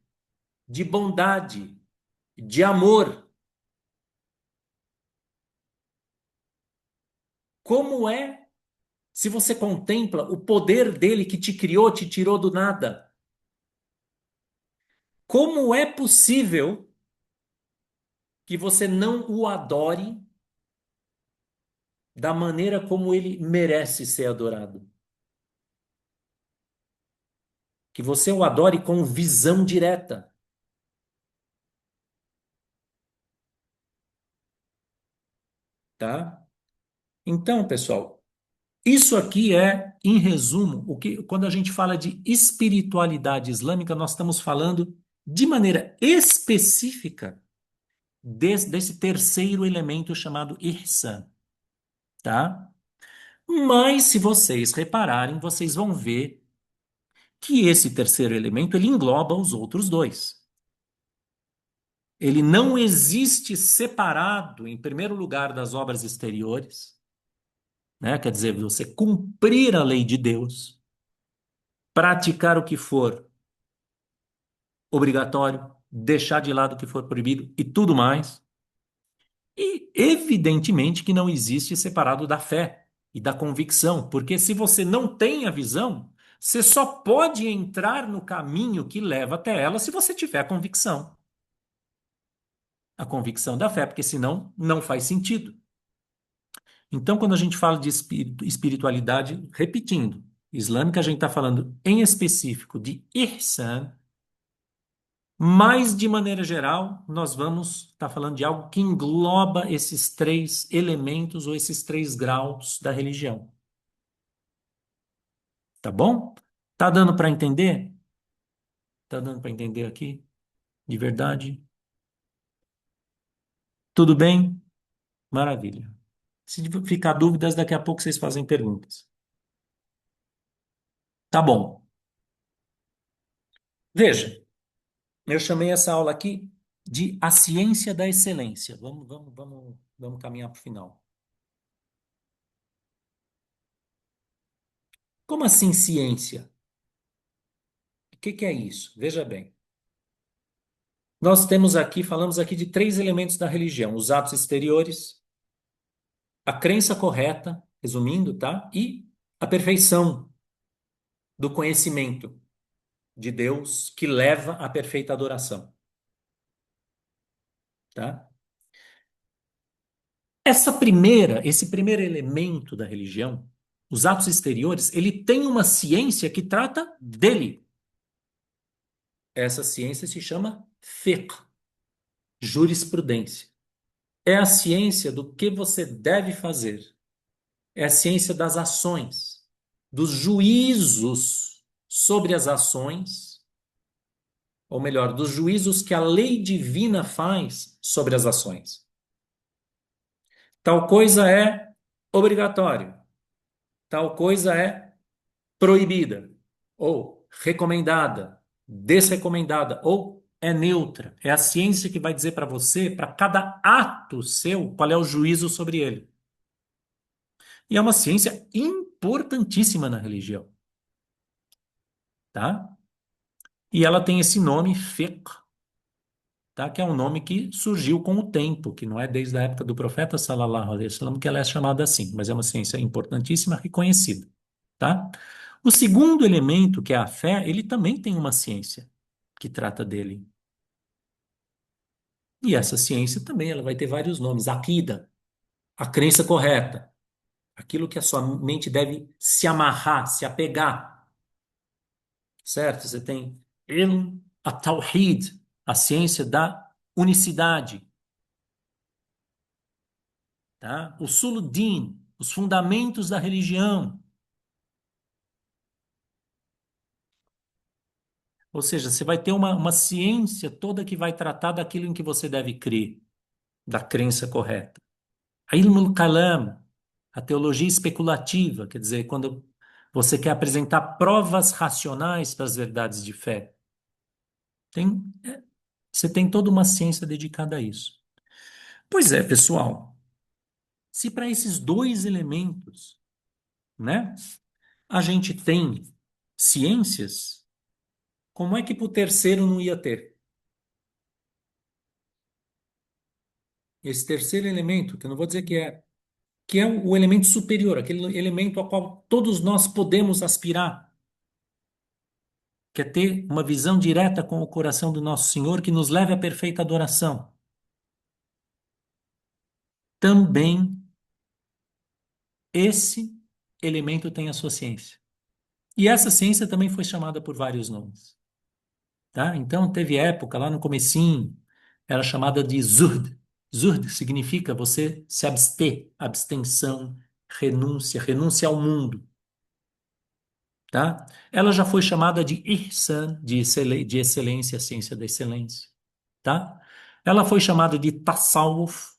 de bondade, de amor, como é se você contempla o poder dele que te criou, te tirou do nada? Como é possível que você não o adore da maneira como ele merece ser adorado? Que você o adore com visão direta, tá? Então, pessoal, isso aqui é, em resumo, o que quando a gente fala de espiritualidade islâmica, nós estamos falando de maneira específica desse terceiro elemento chamado ihsan, tá? Mas se vocês repararem, vocês vão ver que esse terceiro elemento ele engloba os outros dois. Ele não existe separado, em primeiro lugar, das obras exteriores, né? Quer dizer, você cumprir a lei de Deus, praticar o que for obrigatório, deixar de lado o que for proibido e tudo mais. E evidentemente que não existe separado da fé e da convicção, porque se você não tem a visão, você só pode entrar no caminho que leva até ela se você tiver a convicção. A convicção da fé, porque senão não faz sentido. Então, quando a gente fala de espiritualidade, repetindo, islâmica, a gente está falando em específico de ihsan, mas de maneira geral, nós vamos estar falando de algo que engloba esses três elementos ou esses três graus da religião. Tá bom? Tá dando para entender? Tá dando para entender aqui? De verdade? Tudo bem? Maravilha. Se ficar dúvidas, daqui a pouco vocês fazem perguntas. Tá bom. Veja. Eu chamei essa aula aqui de A Ciência da Excelência. Vamos caminhar para o final. Como assim ciência? O que é isso? Veja bem. Nós temos aqui, falamos aqui de três elementos da religião: os atos exteriores, a crença correta, resumindo, tá? E a perfeição do conhecimento de Deus que leva à perfeita adoração, tá? Esse primeiro elemento da religião, os atos exteriores, ele tem uma ciência que trata dele. Essa ciência se chama fiqh, jurisprudência. É a ciência do que você deve fazer. É a ciência das ações, dos juízos sobre as ações, ou melhor, dos juízos que a lei divina faz sobre as ações. Tal coisa é obrigatório, tal coisa é proibida, ou recomendada, desrecomendada, ou é neutra. É a ciência que vai dizer para você, para cada ato seu, qual é o juízo sobre ele. E é uma ciência importantíssima na religião, tá? E ela tem esse nome, fiqh, tá? Que é um nome que surgiu com o tempo, que não é desde a época do profeta sallallahu alaihi wasallam que ela é chamada assim, mas é uma ciência importantíssima, reconhecida, tá? O segundo elemento, que é a fé, ele também tem uma ciência que trata dele. E essa ciência também, ela vai ter vários nomes. Aqida, a crença correta, aquilo que a sua mente deve se amarrar, se apegar, certo? Você tem ilm at-tawhid, a ciência da unicidade, tá? Usuluddin, os fundamentos da religião. Ou seja, você vai ter uma ciência toda que vai tratar daquilo em que você deve crer, da crença correta. A Ilmul Kalam, a teologia especulativa, quer dizer, quando você quer apresentar provas racionais para as verdades de fé. Tem, você tem toda uma ciência dedicada a isso. Pois é, pessoal, se para esses dois elementos, né, a gente tem ciências, como é que para o terceiro não ia ter? Esse terceiro elemento, que eu não vou dizer que é o elemento superior, aquele elemento ao qual todos nós podemos aspirar, que é ter uma visão direta com o coração do nosso Senhor que nos leve à perfeita adoração. Também esse elemento tem a sua ciência. E essa ciência também foi chamada por vários nomes, tá? Então teve época lá no comecinho, era chamada de Zuhd. Zuhd significa você se abster, abstenção, renúncia, renúncia ao mundo, tá? Ela já foi chamada de Ihsan, de excelência, ciência da excelência, tá? Ela foi chamada de Tasawwuf,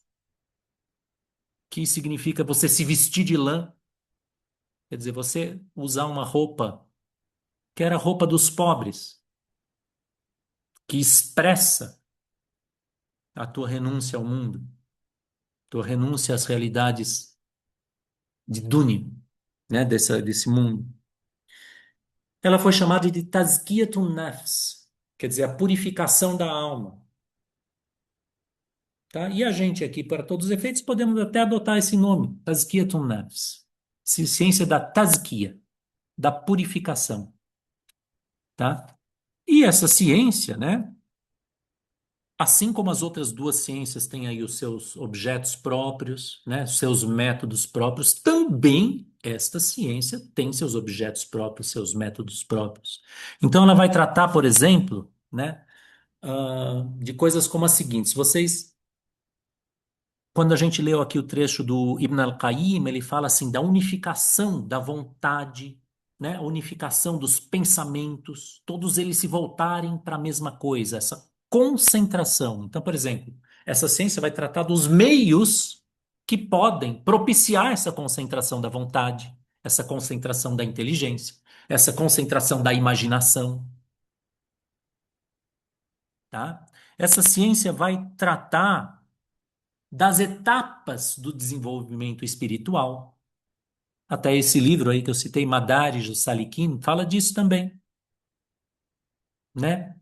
que significa você se vestir de lã, quer dizer, você usar uma roupa que era a roupa dos pobres, que expressa a tua renúncia ao mundo, tua renúncia às realidades de dunya, né, desse mundo. Ela foi chamada de Tazkiyatun Nafs, quer dizer, a purificação da alma. Tá? E a gente aqui, para todos os efeitos, podemos até adotar esse nome, Tazkiyatun Nafs, ciência da tazkiya, da purificação, tá? E essa ciência, né, assim como as outras duas ciências têm aí os seus objetos próprios, né, seus métodos próprios, também esta ciência tem seus objetos próprios, seus métodos próprios. Então ela vai tratar, por exemplo, né, de coisas como as seguintes. Quando a gente leu aqui o trecho do Ibn al-Qayyim, ele fala assim da unificação da vontade, né? A unificação dos pensamentos, todos eles se voltarem para a mesma coisa, essa concentração. Então, por exemplo, essa ciência vai tratar dos meios que podem propiciar essa concentração da vontade, essa concentração da inteligência, essa concentração da imaginação, tá? Essa ciência vai tratar das etapas do desenvolvimento espiritual. Até esse livro aí que eu citei, Madarij os Salikin, fala disso também, né?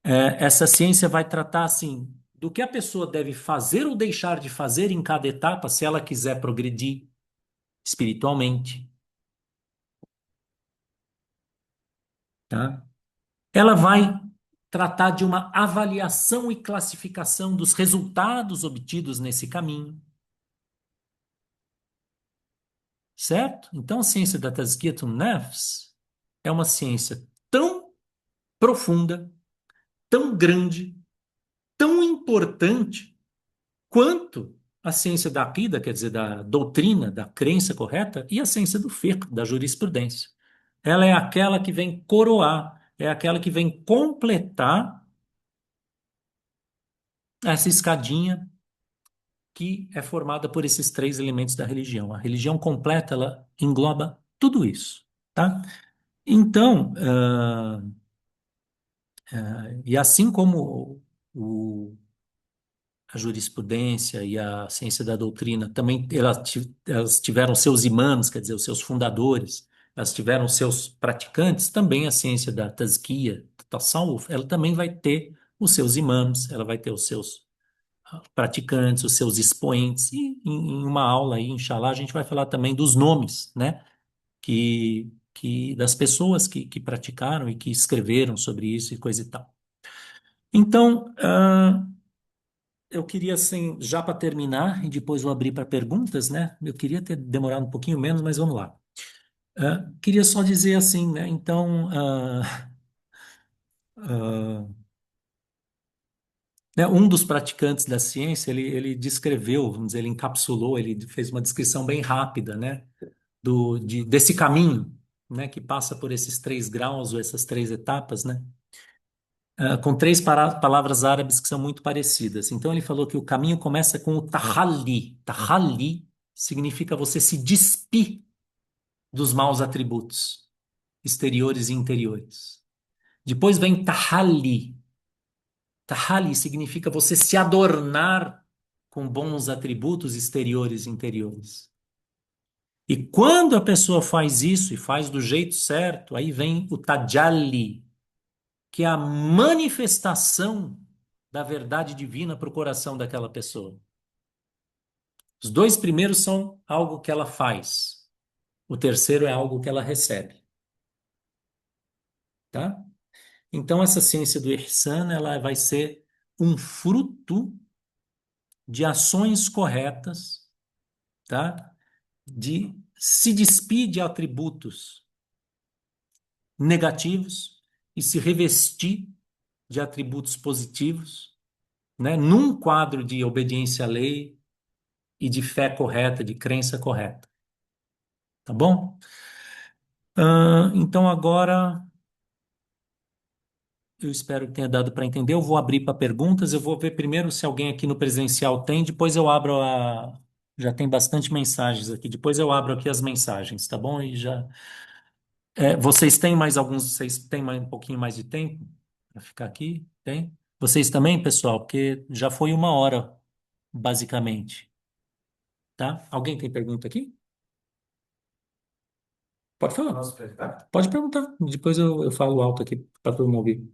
Essa ciência vai tratar assim do que a pessoa deve fazer ou deixar de fazer em cada etapa se ela quiser progredir espiritualmente, tá? Ela vai tratar de uma avaliação e classificação dos resultados obtidos nesse caminho, certo? Então, a ciência da Tazkiyatun Nafs é uma ciência tão profunda, tão grande, tão importante quanto a ciência da Aqida, quer dizer, da doutrina, da crença correta, e a ciência do fiqh, da jurisprudência. Ela é aquela que vem coroar, é aquela que vem completar essa escadinha que é formada por esses três elementos da religião. A religião completa, ela engloba tudo isso, tá? Então, e assim como a jurisprudência e a ciência da doutrina também elas tiveram seus imãs, quer dizer, os seus fundadores, elas tiveram seus praticantes, também a ciência da tazkiya, tasawwuf, ela também vai ter os seus imãs, ela vai ter os seus praticantes, os seus expoentes, e em uma aula aí, inshallah, a gente vai falar também dos nomes, né, que das pessoas que praticaram e que escreveram sobre isso e coisa e tal. Então, eu queria, assim, já para terminar, e depois vou abrir para perguntas, né? Eu queria ter demorado um pouquinho menos, mas vamos lá. Queria só dizer assim, né? Então, ah, né, um dos praticantes da ciência, ele descreveu, vamos dizer, ele encapsulou, ele fez uma descrição bem rápida, né? Desse caminho, né? Que passa por esses três graus ou essas três etapas, né? Com três palavras árabes que são muito parecidas. Então ele falou que o caminho começa com o tahalli. Tahalli significa você se despir dos maus atributos exteriores e interiores. Depois vem tahalli. Tahalli significa você se adornar com bons atributos exteriores e interiores. E quando a pessoa faz isso e faz do jeito certo, aí vem o tajalli, que é a manifestação da verdade divina para o coração daquela pessoa. Os dois primeiros são algo que ela faz. O terceiro é algo que ela recebe, tá? Então essa ciência do Ihsan, ela vai ser um fruto de ações corretas, tá? De se despir de atributos negativos e se revestir de atributos positivos, né? Num quadro de obediência à lei e de fé correta, de crença correta. Tá bom? Então agora eu espero que tenha dado para entender. Eu vou abrir para perguntas. Eu vou ver primeiro se alguém aqui no presencial tem, depois eu abro a. Já tem bastante mensagens aqui. Depois eu abro aqui as mensagens, tá bom? E já. Vocês têm mais alguns. Vocês têm mais, um pouquinho mais de tempo para ficar aqui? Tem? Vocês também, pessoal? Porque já foi uma hora, basicamente. Tá? Alguém tem pergunta aqui? Pode falar. Posso perguntar? Pode perguntar. Depois eu falo alto aqui para todo mundo ouvir.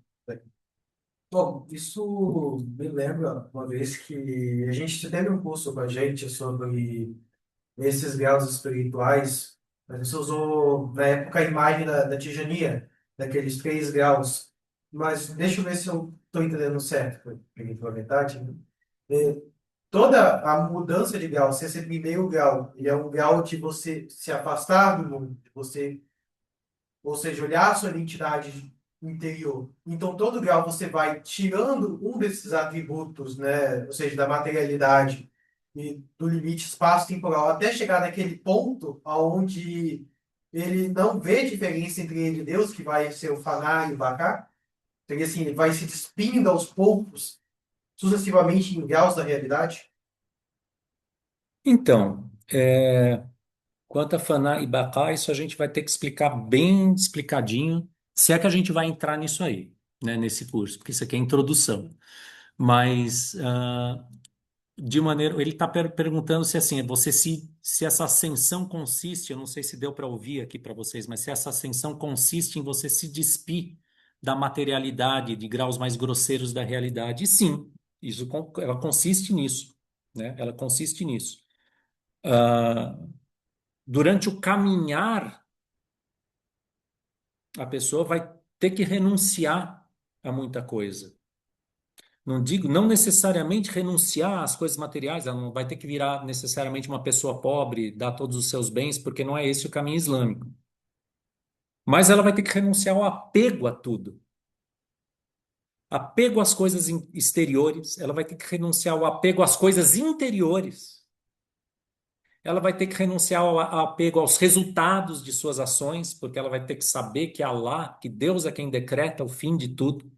Bom, isso me lembra uma vez que a gente teve um curso com a gente sobre esses graus espirituais, mas você usou na época a imagem da Tijania, daqueles 3 graus. Mas deixa eu ver se eu estou entendendo certo, pela verdade. É, Toda a mudança de grau, se esse primeiro grau, ele é um grau de você se afastar do mundo, de você, ou seja, olhar a sua identidade interior. Então, todo grau você vai tirando um desses atributos, né? Ou seja, da materialidade e do limite espaço-temporal, até chegar naquele ponto aonde ele não vê diferença entre ele e Deus, que vai ser o Faná e o Bacá. Seria assim, ele vai se despindo aos poucos, sucessivamente em graus da realidade. Então, quanto a Faná e Baqá, isso a gente vai ter que explicar bem explicadinho, se é que a gente vai entrar nisso aí, né, nesse curso, porque isso aqui é introdução. Mas, de maneira, ele está perguntando se assim, se essa ascensão consiste, eu não sei se deu para ouvir aqui para vocês, mas se essa ascensão consiste em você se despir da materialidade, de graus mais grosseiros da realidade. E sim, ela consiste nisso, né? Ela consiste nisso. Ah, durante o caminhar, a pessoa vai ter que renunciar a muita coisa. Não digo, não necessariamente renunciar às coisas materiais, ela não vai ter que virar necessariamente uma pessoa pobre, dar todos os seus bens, porque não é esse o caminho islâmico. Mas ela vai ter que renunciar ao apego a tudo. Apego às coisas exteriores, ela vai ter que renunciar ao apego às coisas interiores. Ela vai ter que renunciar ao apego aos resultados de suas ações, porque ela vai ter que saber que Allah, que Deus é quem decreta o fim de tudo.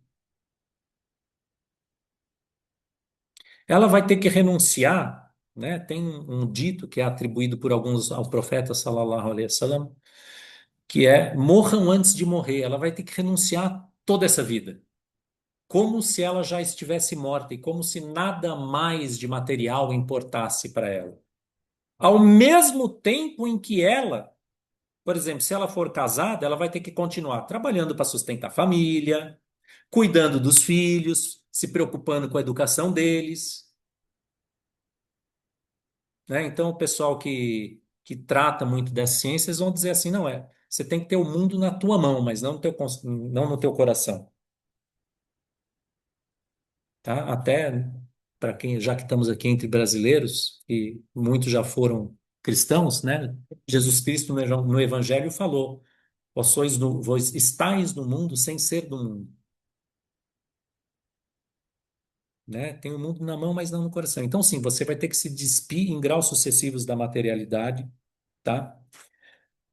Ela vai ter que renunciar, né? Tem um dito que é atribuído por alguns ao profeta sallallahu alaihi wasallam, que é: morram antes de morrer. Ela vai ter que renunciar a toda essa vida, como se ela já estivesse morta e como se nada mais de material importasse para ela. Ao mesmo tempo em que ela, por exemplo, se ela for casada, ela vai ter que continuar trabalhando para sustentar a família, cuidando dos filhos, se preocupando com a educação deles, né? Então, o pessoal que trata muito das ciências vão dizer assim, não é, você tem que ter o mundo na tua mão, mas não no teu, não no teu coração, tá? Até para quem, já que estamos aqui entre brasileiros, e muitos já foram cristãos, né? Jesus Cristo no Evangelho falou: vós estáis no mundo sem ser do mundo, né? Tem o mundo na mão, mas não no coração. Então, sim, você vai ter que se despir em graus sucessivos da materialidade, tá?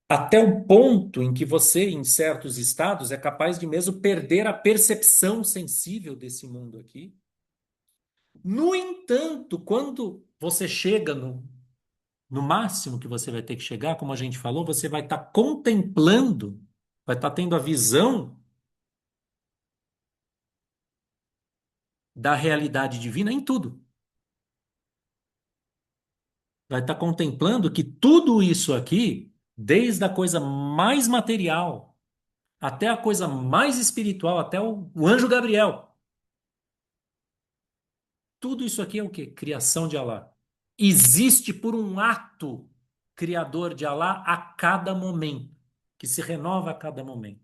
Até o ponto em que você, em certos estados, é capaz de mesmo perder a percepção sensível desse mundo aqui. No entanto, quando você chega no máximo que você vai ter que chegar, como a gente falou, você vai estar contemplando, vai estar tendo a visão da realidade divina em tudo. Vai estar contemplando que tudo isso aqui, desde a coisa mais material até a coisa mais espiritual, até o anjo Gabriel, tudo isso aqui é o quê? Criação de Alá. Existe por um ato criador de Alá a cada momento, que se renova a cada momento.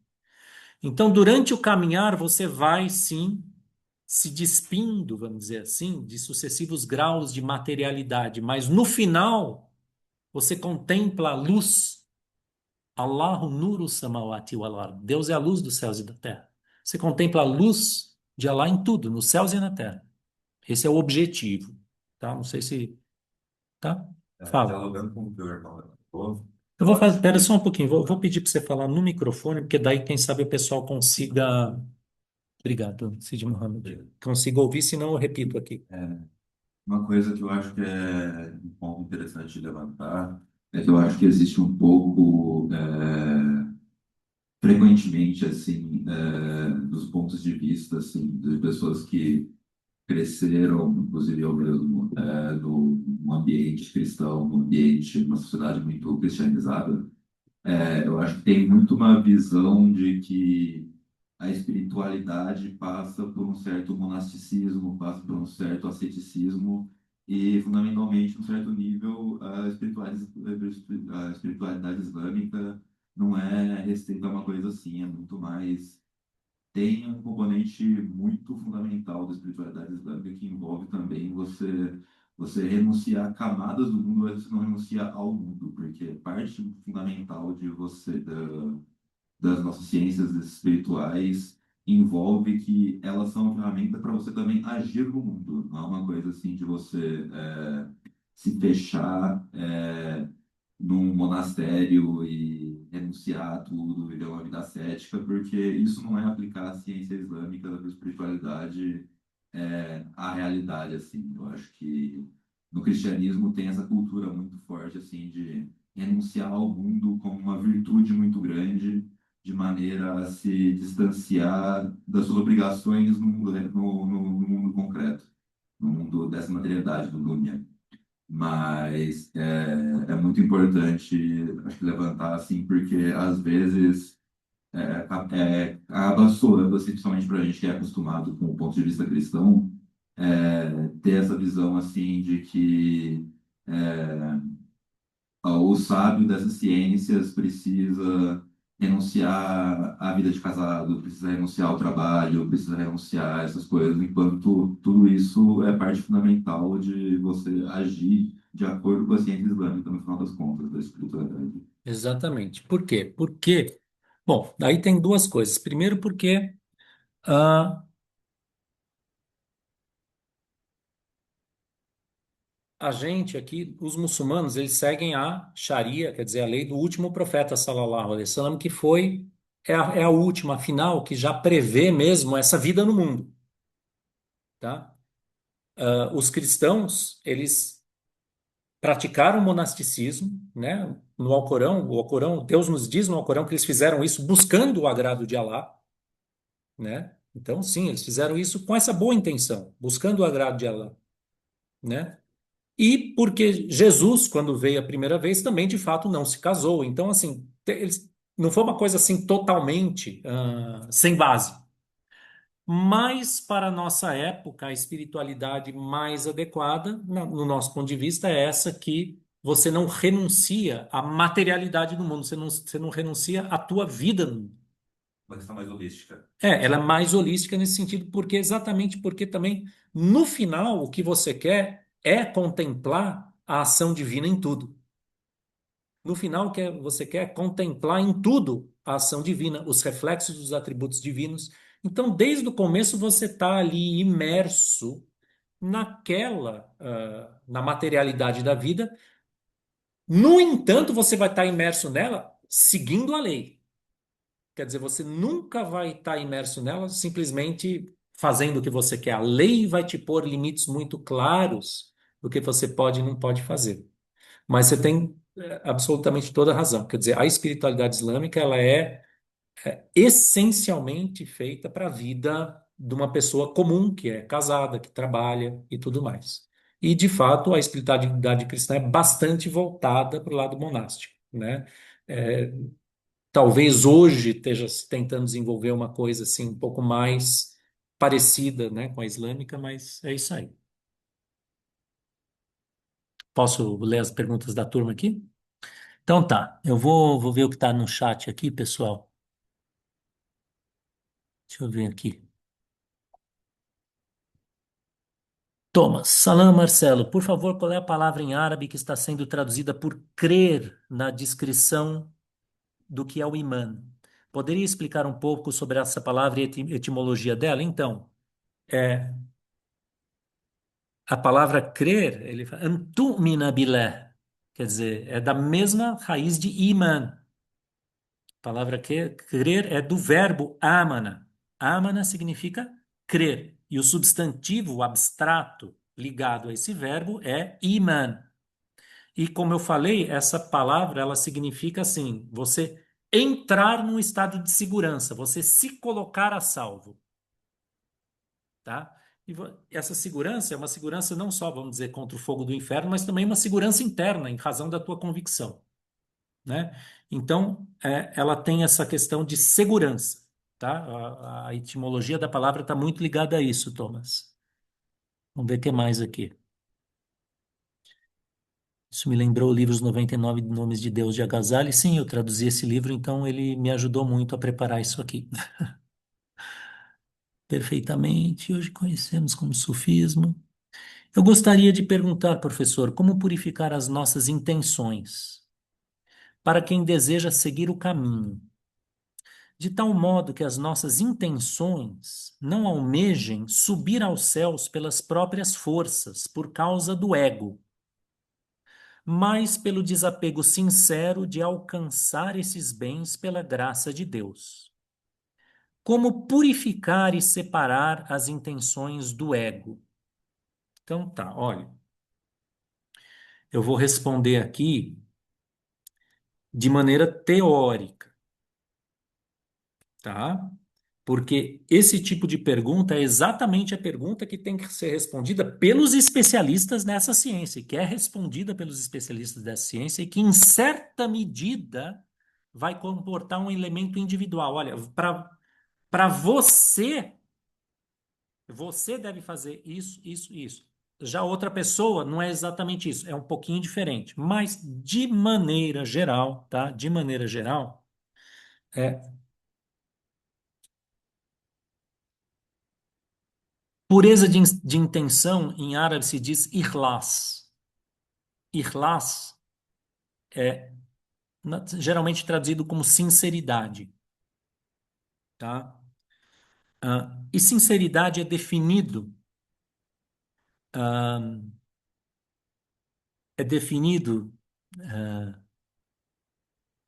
Então, durante o caminhar, você vai sim se despindo, vamos dizer assim, de sucessivos graus de materialidade, mas no final, você contempla a luz. Allahu nuru samawati wal ard. Deus é a luz dos céus e da terra. Você contempla a luz de Alá em tudo, nos céus e na terra. Esse é o objetivo, tá? Não sei se, tá? Fala. Dialogando com o que o irmão falou, Eu eu vou fazer, acho pera que só um pouquinho, vou pedir para você falar no microfone, porque daí, quem sabe, o pessoal consiga. Obrigado, Cid Mohamed. Consiga ouvir, senão eu repito aqui. é, uma coisa que eu acho que é um ponto interessante de levantar é que eu acho que existe um pouco, frequentemente, assim, dos pontos de vista, assim, de pessoas que cresceram, inclusive eu mesmo, num ambiente cristão, num ambiente, uma sociedade muito cristianizada. Eu acho que tem muito uma visão de que a espiritualidade passa por um certo monasticismo, passa por um certo asceticismo e, fundamentalmente, um certo nível, a espiritualidade islâmica não é restrita a uma coisa assim, é muito mais. Tem um componente muito fundamental da espiritualidade islâmica que envolve também você renunciar a camadas do mundo, mas você não renuncia ao mundo, porque parte fundamental de das nossas ciências espirituais envolve que elas são uma ferramenta para você também agir no mundo. Não é uma coisa assim de você se fechar num monastério e renunciar a tudo, viver uma vida ascética, porque isso não é aplicar a ciência islâmica da espiritualidade à realidade, assim. Eu acho que no cristianismo tem essa cultura muito forte, assim, de renunciar ao mundo como uma virtude muito grande, de maneira a se distanciar das suas obrigações no mundo, no mundo concreto, no mundo dessa materialidade, do dunya. Mas é muito importante, acho que levantar assim, porque às vezes acaba soando, assim, principalmente para a gente que é acostumado com o ponto de vista cristão, ter essa visão assim de que é, o sábio dessas ciências precisa renunciar à vida de casado, precisa renunciar ao trabalho, precisa renunciar a essas coisas, enquanto tudo isso é parte fundamental de você agir de acordo com a ciência islâmica, no final das contas, da espiritualidade. Exatamente. Por quê? Porque, bom, daí tem duas coisas. Primeiro, porque ah, a gente aqui, os muçulmanos, eles seguem a Sharia, quer dizer, a lei do último profeta, sallallahu alaihi wasallam, que é a última, afinal, que já prevê mesmo essa vida no mundo, tá? Os cristãos, eles praticaram o monasticismo, né? No Alcorão, o Alcorão, Deus nos diz no Alcorão que eles fizeram isso buscando o agrado de Alá, né? Então, sim, eles fizeram isso com essa boa intenção, buscando o agrado de Alá, né? E porque Jesus, quando veio a primeira vez, também de fato não se casou. Então, assim, não foi uma coisa assim totalmente sem base. Mas, para a nossa época, a espiritualidade mais adequada, no nosso ponto de vista, é essa que você não renuncia à materialidade do mundo, você não renuncia à tua vida no mundo. Uma questão mais holística. Ela é mais holística nesse sentido, porque exatamente porque também, no final, o que você quer é contemplar a ação divina em tudo. No final, você quer contemplar em tudo a ação divina, os reflexos dos atributos divinos. Então, desde o começo, você está ali imerso na materialidade da vida. No entanto, você vai estar imerso nela seguindo a lei. Quer dizer, você nunca vai estar imerso nela simplesmente fazendo o que você quer. A lei vai te pôr limites muito claros do que você pode e não pode fazer. Mas você tem absolutamente toda a razão. Quer dizer, a espiritualidade islâmica ela é essencialmente feita para a vida de uma pessoa comum, que é casada, que trabalha e tudo mais. E, de fato, a espiritualidade cristã é bastante voltada para o lado monástico, né? É, talvez hoje esteja se tentando desenvolver uma coisa assim um pouco mais parecida, né, com a islâmica, mas é isso aí. Posso ler as perguntas da turma aqui? Então tá, eu vou ver o que está no chat aqui, pessoal. Deixa eu ver aqui. Thomas, Salam Marcelo, por favor, qual é a palavra em árabe que está sendo traduzida por crer na descrição do que é o imã? Poderia explicar um pouco sobre essa palavra e etimologia dela? Então, é, a palavra crer, ele fala, "Antu'mina billah", quer dizer, é da mesma raiz de iman. A palavra crer é do verbo amana. Amana significa crer. E o substantivo abstrato ligado a esse verbo é iman. E como eu falei, essa palavra ela significa assim, você entrar num estado de segurança, você se colocar a salvo, tá? E essa segurança é uma segurança não só, vamos dizer, contra o fogo do inferno, mas também uma segurança interna, em razão da tua convicção, né? Então, ela tem essa questão de segurança, tá? A etimologia da palavra está muito ligada a isso, Thomas. Vamos ver o que mais aqui. Isso me lembrou o livro Os 99 Nomes de Deus de Agazali. Sim, eu traduzi esse livro, então ele me ajudou muito a preparar isso aqui. Perfeitamente. Hoje conhecemos como sufismo. Eu gostaria de perguntar, professor, como purificar as nossas intenções para quem deseja seguir o caminho, de tal modo que as nossas intenções não almejem subir aos céus pelas próprias forças, por causa do ego, mas pelo desapego sincero de alcançar esses bens pela graça de Deus. Como purificar e separar as intenções do ego? Então tá, olha, eu vou responder aqui de maneira teórica, tá? Porque esse tipo de pergunta é exatamente a pergunta que tem que ser respondida pelos especialistas nessa ciência, que é respondida pelos especialistas dessa ciência e que, em certa medida, vai comportar um elemento individual. Olha, para você, você deve fazer isso, isso, isso. Já outra pessoa não é exatamente isso, é um pouquinho diferente. Mas, de maneira geral, tá? De maneira geral, é, pureza de intenção, em árabe se diz ikhlas. Ikhlas é geralmente traduzido como sinceridade, tá? E sinceridade ah, é definido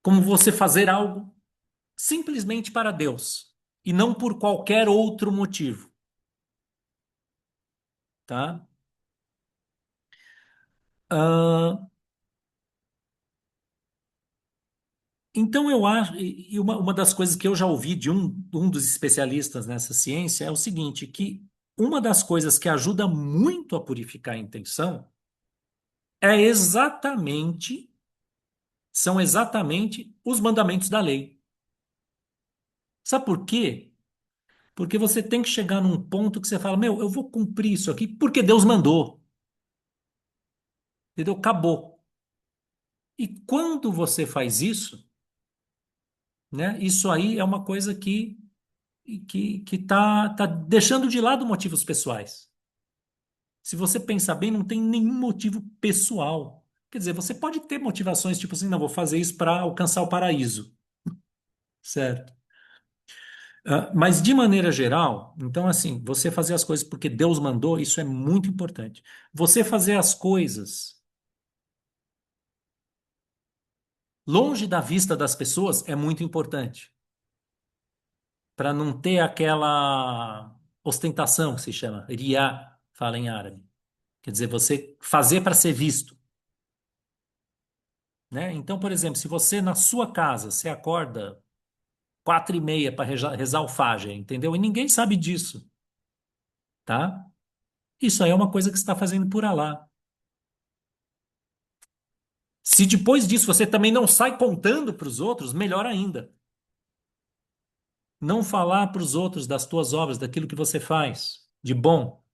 como você fazer algo simplesmente para Deus e não por qualquer outro motivo, tá? Ah, então eu acho, e uma das coisas que eu já ouvi de um dos especialistas nessa ciência é o seguinte, que uma das coisas que ajuda muito a purificar a intenção é são exatamente os mandamentos da lei. Sabe por quê? Porque você tem que chegar num ponto que você fala, meu, eu vou cumprir isso aqui porque Deus mandou, entendeu? Acabou. E quando você faz isso, né, isso aí é uma coisa que tá deixando de lado motivos pessoais. Se você pensar bem, não tem nenhum motivo pessoal. Quer dizer, você pode ter motivações tipo assim, não, vou fazer isso para alcançar o paraíso, certo? Mas de maneira geral, então assim, você fazer as coisas porque Deus mandou, isso é muito importante. Você fazer as coisas longe da vista das pessoas é muito importante, para não ter aquela ostentação que se chama, riá, fala em árabe. Quer dizer, você fazer para ser visto, né? Então, por exemplo, se você na sua casa, você acorda 4:30 para rezar o Fajr, entendeu? E ninguém sabe disso, tá? Isso aí é uma coisa que você está fazendo por Alá. Se depois disso você também não sai contando para os outros, melhor ainda. Não falar para os outros das tuas obras, daquilo que você faz de bom,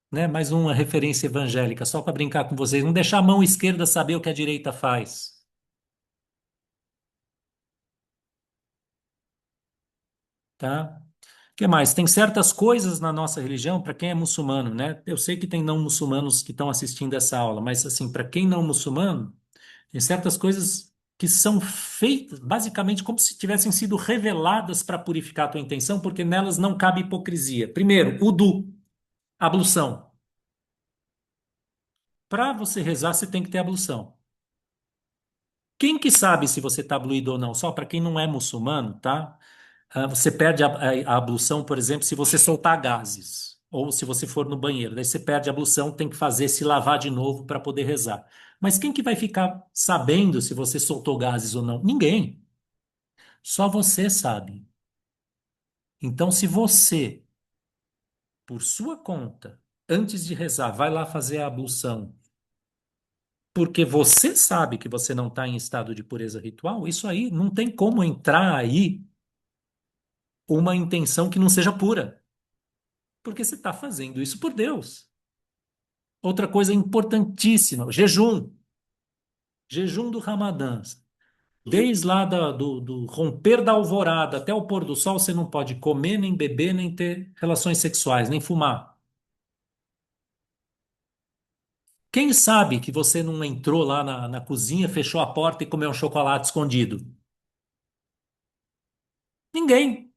né? Mais uma referência evangélica, só para brincar com vocês. Não deixar a mão esquerda saber o que a direita faz, tá? O que mais? Tem certas coisas na nossa religião, para quem é muçulmano, né? Eu sei que tem não muçulmanos que estão assistindo essa aula, mas assim, para quem não é muçulmano, tem certas coisas que são feitas basicamente como se tivessem sido reveladas para purificar a tua intenção, porque nelas não cabe hipocrisia. Primeiro, wudu, ablução. Para você rezar, você tem que ter ablução. Quem que sabe se você está abluído ou não? Só para quem não é muçulmano, tá? Você perde a ablução, por exemplo, se você soltar gases. Ou se você for no banheiro. Daí você perde a ablução, tem que fazer se lavar de novo para poder rezar. Mas quem que vai ficar sabendo se você soltou gases ou não? Ninguém. Só você sabe. Então, se você, por sua conta, antes de rezar, vai lá fazer a ablução, porque você sabe que você não está em estado de pureza ritual, isso aí não tem como entrar aí uma intenção que não seja pura, porque você está fazendo isso por Deus. Outra coisa importantíssima, jejum. Jejum do Ramadã. Desde lá do romper da alvorada até o pôr do sol, você não pode comer, nem beber, nem ter relações sexuais, nem fumar. Quem sabe que você não entrou lá na cozinha, fechou a porta e comeu um chocolate escondido? Ninguém.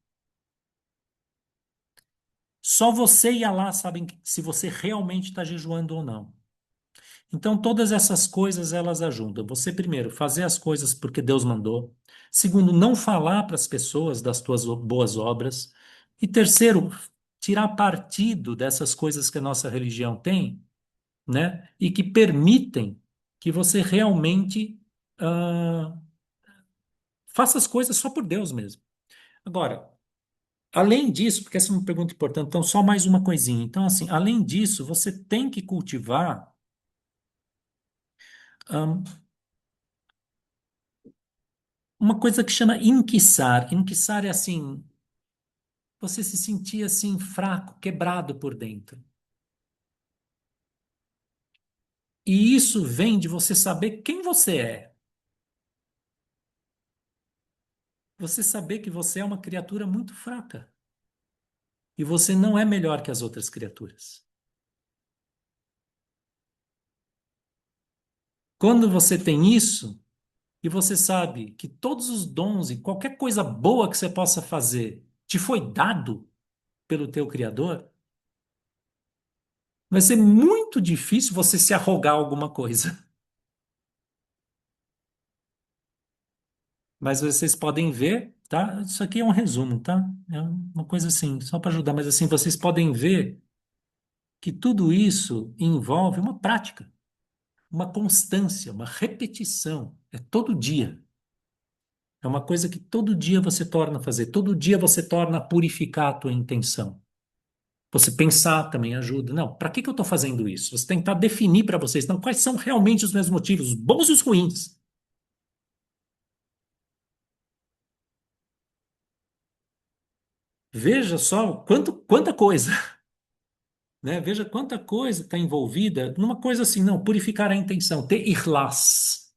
Só você e Allah sabem se você realmente está jejuando ou não. Então, todas essas coisas elas ajudam. Você, primeiro, fazer as coisas porque Deus mandou. Segundo, não falar para as pessoas das tuas boas obras. E terceiro, tirar partido dessas coisas que a nossa religião tem, né? E que permitem que você realmente ah, faça as coisas só por Deus mesmo. Agora, além disso, porque essa é uma pergunta importante, então só mais uma coisinha. Então, assim, além disso, você tem que cultivar uma coisa que chama inquissar. Inquissar é assim, você se sentir assim fraco, quebrado por dentro. E isso vem de você saber quem você é. Você saber que você é uma criatura muito fraca. E você não é melhor que as outras criaturas. Quando você tem isso, e você sabe que todos os dons e qualquer coisa boa que você possa fazer te foi dado pelo teu Criador, vai ser muito difícil você se arrogar alguma coisa. Mas vocês podem ver, tá? Isso aqui é um resumo, tá? É uma coisa assim, só para ajudar, mas assim, vocês podem ver que tudo isso envolve uma prática, uma constância, uma repetição. É todo dia. É uma coisa que todo dia você torna a fazer, todo dia você torna a purificar a tua intenção. Você pensar também ajuda. Não, para que eu estou fazendo isso? Você tentar definir para vocês, não, quais são realmente os meus motivos, os bons e os ruins. Veja só quanta coisa, né? Veja quanta coisa está envolvida numa coisa assim, não, purificar a intenção, ter ikhlas,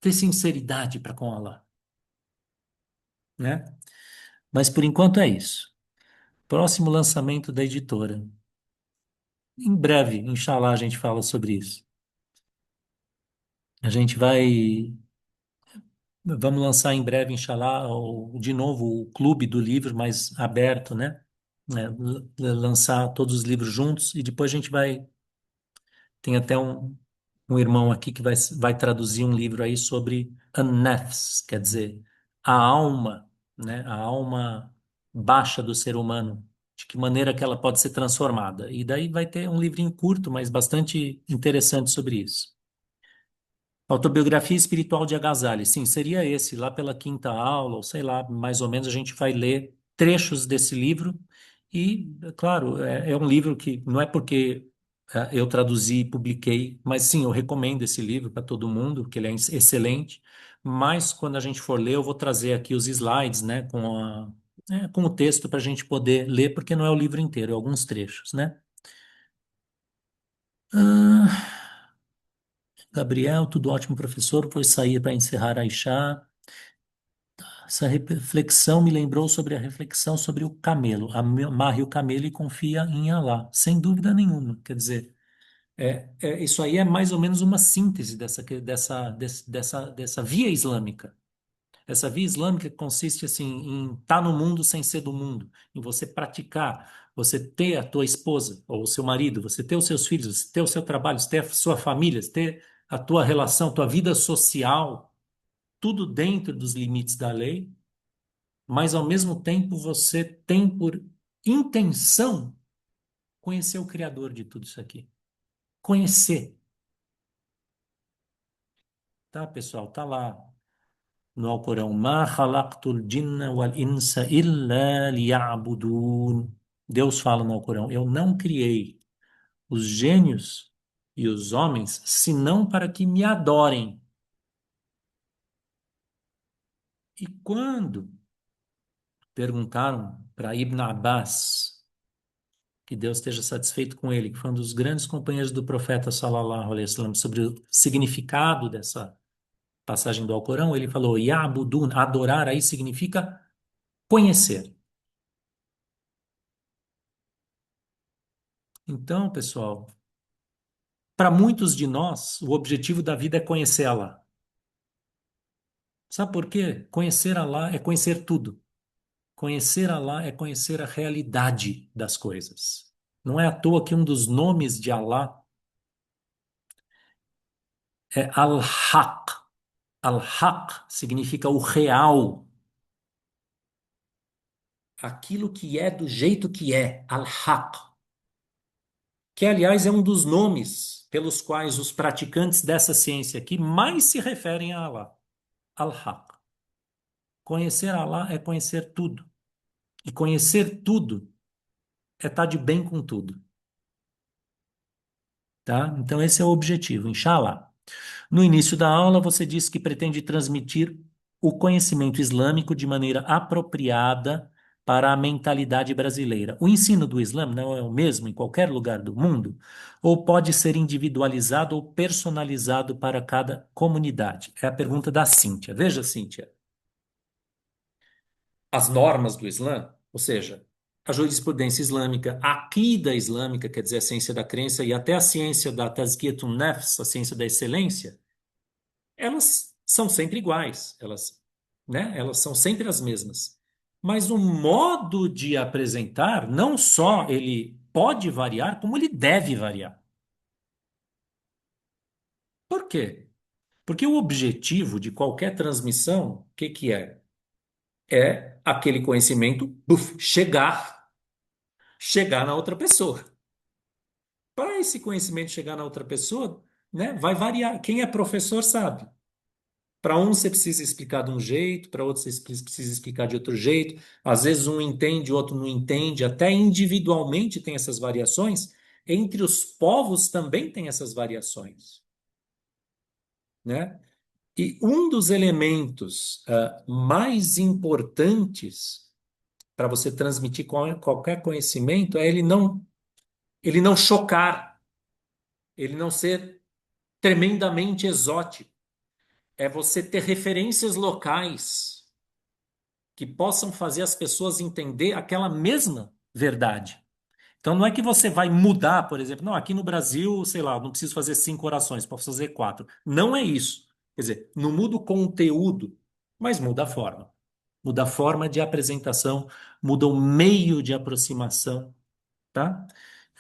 ter sinceridade para com Allah, né? Mas por enquanto é isso. Próximo lançamento da editora. Em breve, inshallah, a gente fala sobre isso. A gente vai Vamos lançar em breve, inshallah, de novo o clube do livro mais aberto, né? Lançar todos os livros juntos e depois a gente vai. Tem até um irmão aqui que vai traduzir um livro aí sobre an-nafs, quer dizer, a alma, né? A alma baixa do ser humano, de que maneira que ela pode ser transformada. E daí vai ter um livrinho curto, mas bastante interessante sobre isso. Autobiografia espiritual de Agazali, sim, seria esse, lá pela quinta aula, ou sei lá, mais ou menos a gente vai ler trechos desse livro e, é claro, é um livro que não é porque eu traduzi e publiquei, mas sim, eu recomendo esse livro para todo mundo, porque ele é excelente, mas quando a gente for ler, eu vou trazer aqui os slides, né, com o texto para a gente poder ler, porque não é o livro inteiro, é alguns trechos, né? Ah, Gabriel, tudo ótimo, professor. Vou sair para encerrar a Ishá. Essa reflexão me lembrou sobre a reflexão sobre o camelo. Amarre o camelo e confia em Alá, sem dúvida nenhuma. Quer dizer, isso aí é mais ou menos uma síntese dessa via islâmica. Essa via islâmica consiste assim em estar no mundo sem ser do mundo, em você praticar, você ter a tua esposa ou o seu marido, você ter os seus filhos, você ter o seu trabalho, você ter a sua família, você ter a tua relação, tua vida social, tudo dentro dos limites da lei, mas ao mesmo tempo você tem por intenção conhecer o Criador de tudo isso aqui. Conhecer, tá, pessoal? Tá lá no Alcorão. Ma khalaqtul jinna wal insa illa liya'budun. Deus fala no Alcorão: Eu não criei os gênios e os homens senão para que me adorem. E quando perguntaram para Ibn Abbas, que Deus esteja satisfeito com ele, que foi um dos grandes companheiros do profeta sallallahu alaihi wasallam, sobre o significado dessa passagem do Alcorão, ele falou: Ya'budun, adorar aí significa conhecer. Então, pessoal, para muitos de nós, o objetivo da vida é conhecer Allah. Sabe por quê? Conhecer Allah é conhecer tudo. Conhecer Allah é conhecer a realidade das coisas. Não é à toa que um dos nomes de Allah é Al-Haq. Al-Haq significa o real, aquilo que é do jeito que é, Al-Haq, que aliás é um dos nomes pelos quais os praticantes dessa ciência aqui mais se referem a Allah, Al-Haq. Conhecer Allah é conhecer tudo. E conhecer tudo é estar de bem com tudo, tá? Então esse é o objetivo, inshallah. No início da aula, você disse que pretende transmitir o conhecimento islâmico de maneira apropriada para a mentalidade brasileira. O ensino do Islã não é o mesmo em qualquer lugar do mundo? Ou pode ser individualizado ou personalizado para cada comunidade? É a pergunta da Cíntia. Veja, Cíntia, as normas do Islã, ou seja, a jurisprudência islâmica, a aqida islâmica, quer dizer, a ciência da crença, e até a ciência da Tazkiyatun Nafs, a ciência da excelência, elas são sempre iguais, elas são sempre as mesmas. Mas o modo de apresentar, não só ele pode variar, como ele deve variar. Por quê? Porque o objetivo de qualquer transmissão, o que que é? É aquele conhecimento, chegar na outra pessoa. Para esse conhecimento chegar na outra pessoa, né, vai variar. Quem é professor sabe. Para um você precisa explicar de um jeito, para outro você precisa explicar de outro jeito. Às vezes um entende, o outro não entende. Até individualmente tem essas variações. Entre os povos também tem essas variações, né? E um dos elementos mais importantes para você transmitir qualquer conhecimento é ele não chocar, ele não ser tremendamente exótico. É você ter referências locais que possam fazer as pessoas entender aquela mesma verdade. Então não é que você vai mudar, por exemplo, não, aqui no Brasil, sei lá, não preciso fazer 5 orações, posso fazer 4. Não é isso. Quer dizer, não muda o conteúdo, mas muda a forma. Muda a forma de apresentação, muda o meio de aproximação, tá?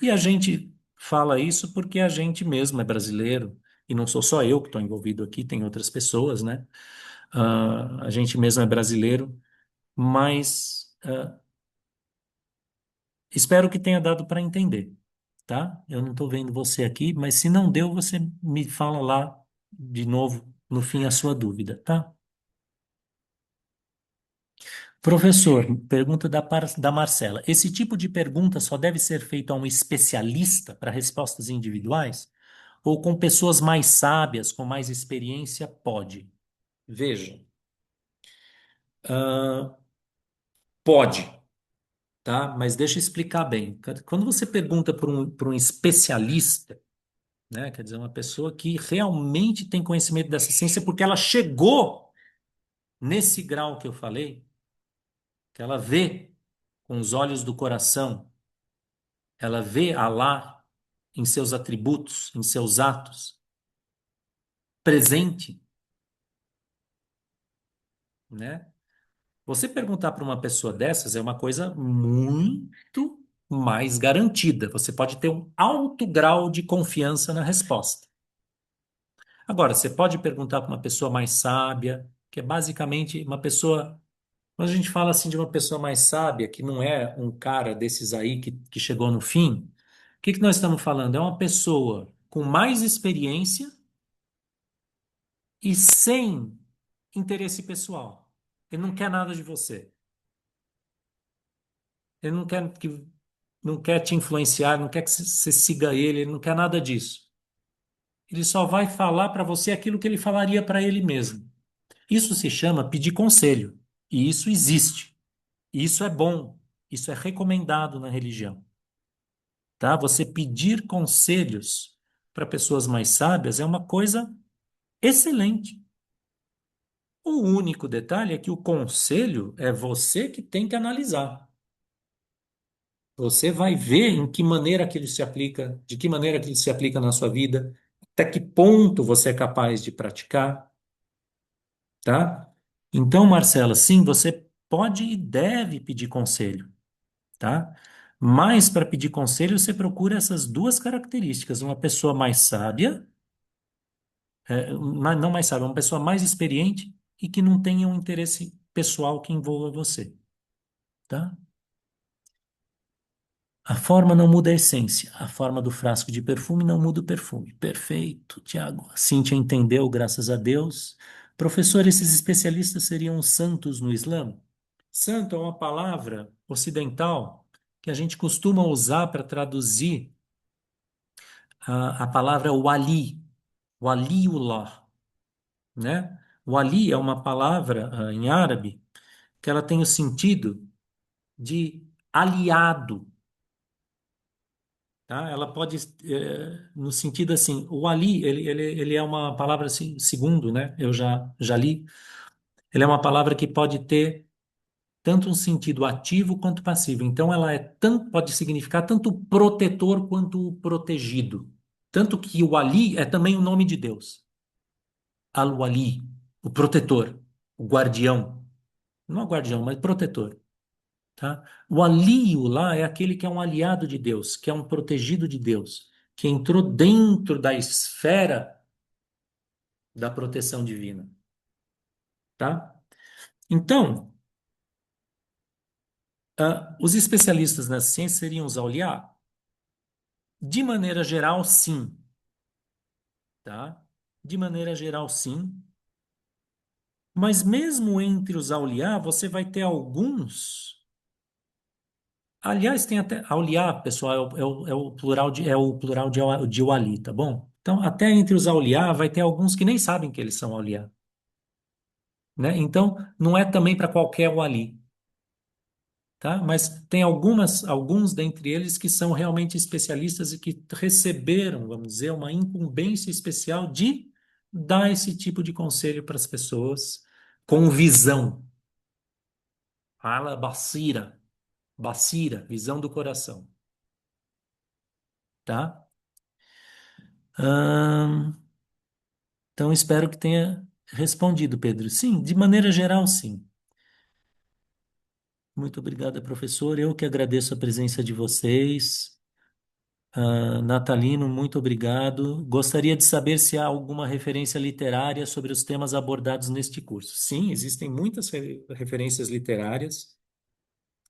E a gente fala isso porque a gente mesmo é brasileiro, e não sou só eu que estou envolvido aqui, tem outras pessoas, né? A gente mesmo é brasileiro, mas espero que tenha dado para entender, tá? Eu não estou vendo você aqui, mas se não deu, você me fala lá de novo, no fim, a sua dúvida, tá? Professor, pergunta da Marcela. Esse tipo de pergunta só deve ser feito a um especialista para respostas individuais? Ou com pessoas mais sábias, com mais experiência, pode? Veja, ah, pode, tá? Mas deixa eu explicar bem. Quando você pergunta para um especialista, né? Quer dizer, uma pessoa que realmente tem conhecimento dessa ciência porque ela chegou nesse grau que eu falei, que ela vê com os olhos do coração, ela vê Alá em seus atributos, em seus atos, presente, né? Você perguntar para uma pessoa dessas é uma coisa muito mais garantida. Você pode ter um alto grau de confiança na resposta. Agora, você pode perguntar para uma pessoa mais sábia, que é basicamente uma pessoa. Quando a gente fala assim de uma pessoa mais sábia, que não é um cara desses aí que chegou no fim, o que que nós estamos falando? É uma pessoa com mais experiência e sem interesse pessoal. Ele não quer nada de você. Ele não quer te influenciar, não quer que você siga ele não quer nada disso. Ele só vai falar para você aquilo que ele falaria para ele mesmo. Isso se chama pedir conselho. E isso existe. E isso é bom. Isso é recomendado na religião. Tá? Você pedir conselhos para pessoas mais sábias é uma coisa excelente. O único detalhe é que o conselho é você que tem que analisar. Você vai ver em que maneira que ele se aplica, de que maneira que ele se aplica na sua vida, até que ponto você é capaz de praticar, tá? Então, Marcela, sim, você pode e deve pedir conselho, tá? Mas para pedir conselho, você procura essas duas características: uma pessoa mais sábia, não mais sábia, uma pessoa mais experiente e que não tenha um interesse pessoal que envolva você, tá? A forma não muda a essência. A forma do frasco de perfume não muda o perfume. Perfeito, Tiago. A Cíntia entendeu, graças a Deus. Professor, esses especialistas seriam santos no Islã? Santo é uma palavra ocidental que a gente costuma usar para traduzir a palavra wali. Waliullah, né? Wali é uma palavra em árabe que ela tem o sentido de aliado, tá? Ela pode, no sentido assim, o ali, ele é uma palavra assim, segundo, né? Eu já li. Ele é uma palavra que pode ter tanto um sentido ativo quanto passivo. Então, ela é tanto, pode significar tanto protetor quanto protegido. Tanto que o Ali é também o nome de Deus. Al-Wali, o protetor, o guardião. Não é guardião, mas protetor. Tá? O alio lá é aquele que é um aliado de Deus, que é um protegido de Deus, que entrou dentro da esfera da proteção divina. Tá? Então, os especialistas na ciência seriam os auliá? De maneira geral, sim. Tá? De maneira geral, sim. Mas mesmo entre os auliá, você vai ter alguns. Aliás, tem até auliá, pessoal, é o plural de wali, tá bom? Então, até entre os auliá, vai ter alguns que nem sabem que eles são auliá, né? Então, não é também para qualquer wali, tá? Mas tem alguns dentre eles que são realmente especialistas e que receberam, vamos dizer, uma incumbência especial de dar esse tipo de conselho para as pessoas com visão. Fala basira, basira, visão do coração, tá? Ahn, então, espero que tenha respondido, Pedro. Sim, de maneira geral, sim. Muito obrigada, professor. Eu que agradeço a presença de vocês. Natalino, muito obrigado. Gostaria de saber se há alguma referência literária sobre os temas abordados neste curso. Sim, existem muitas referências literárias.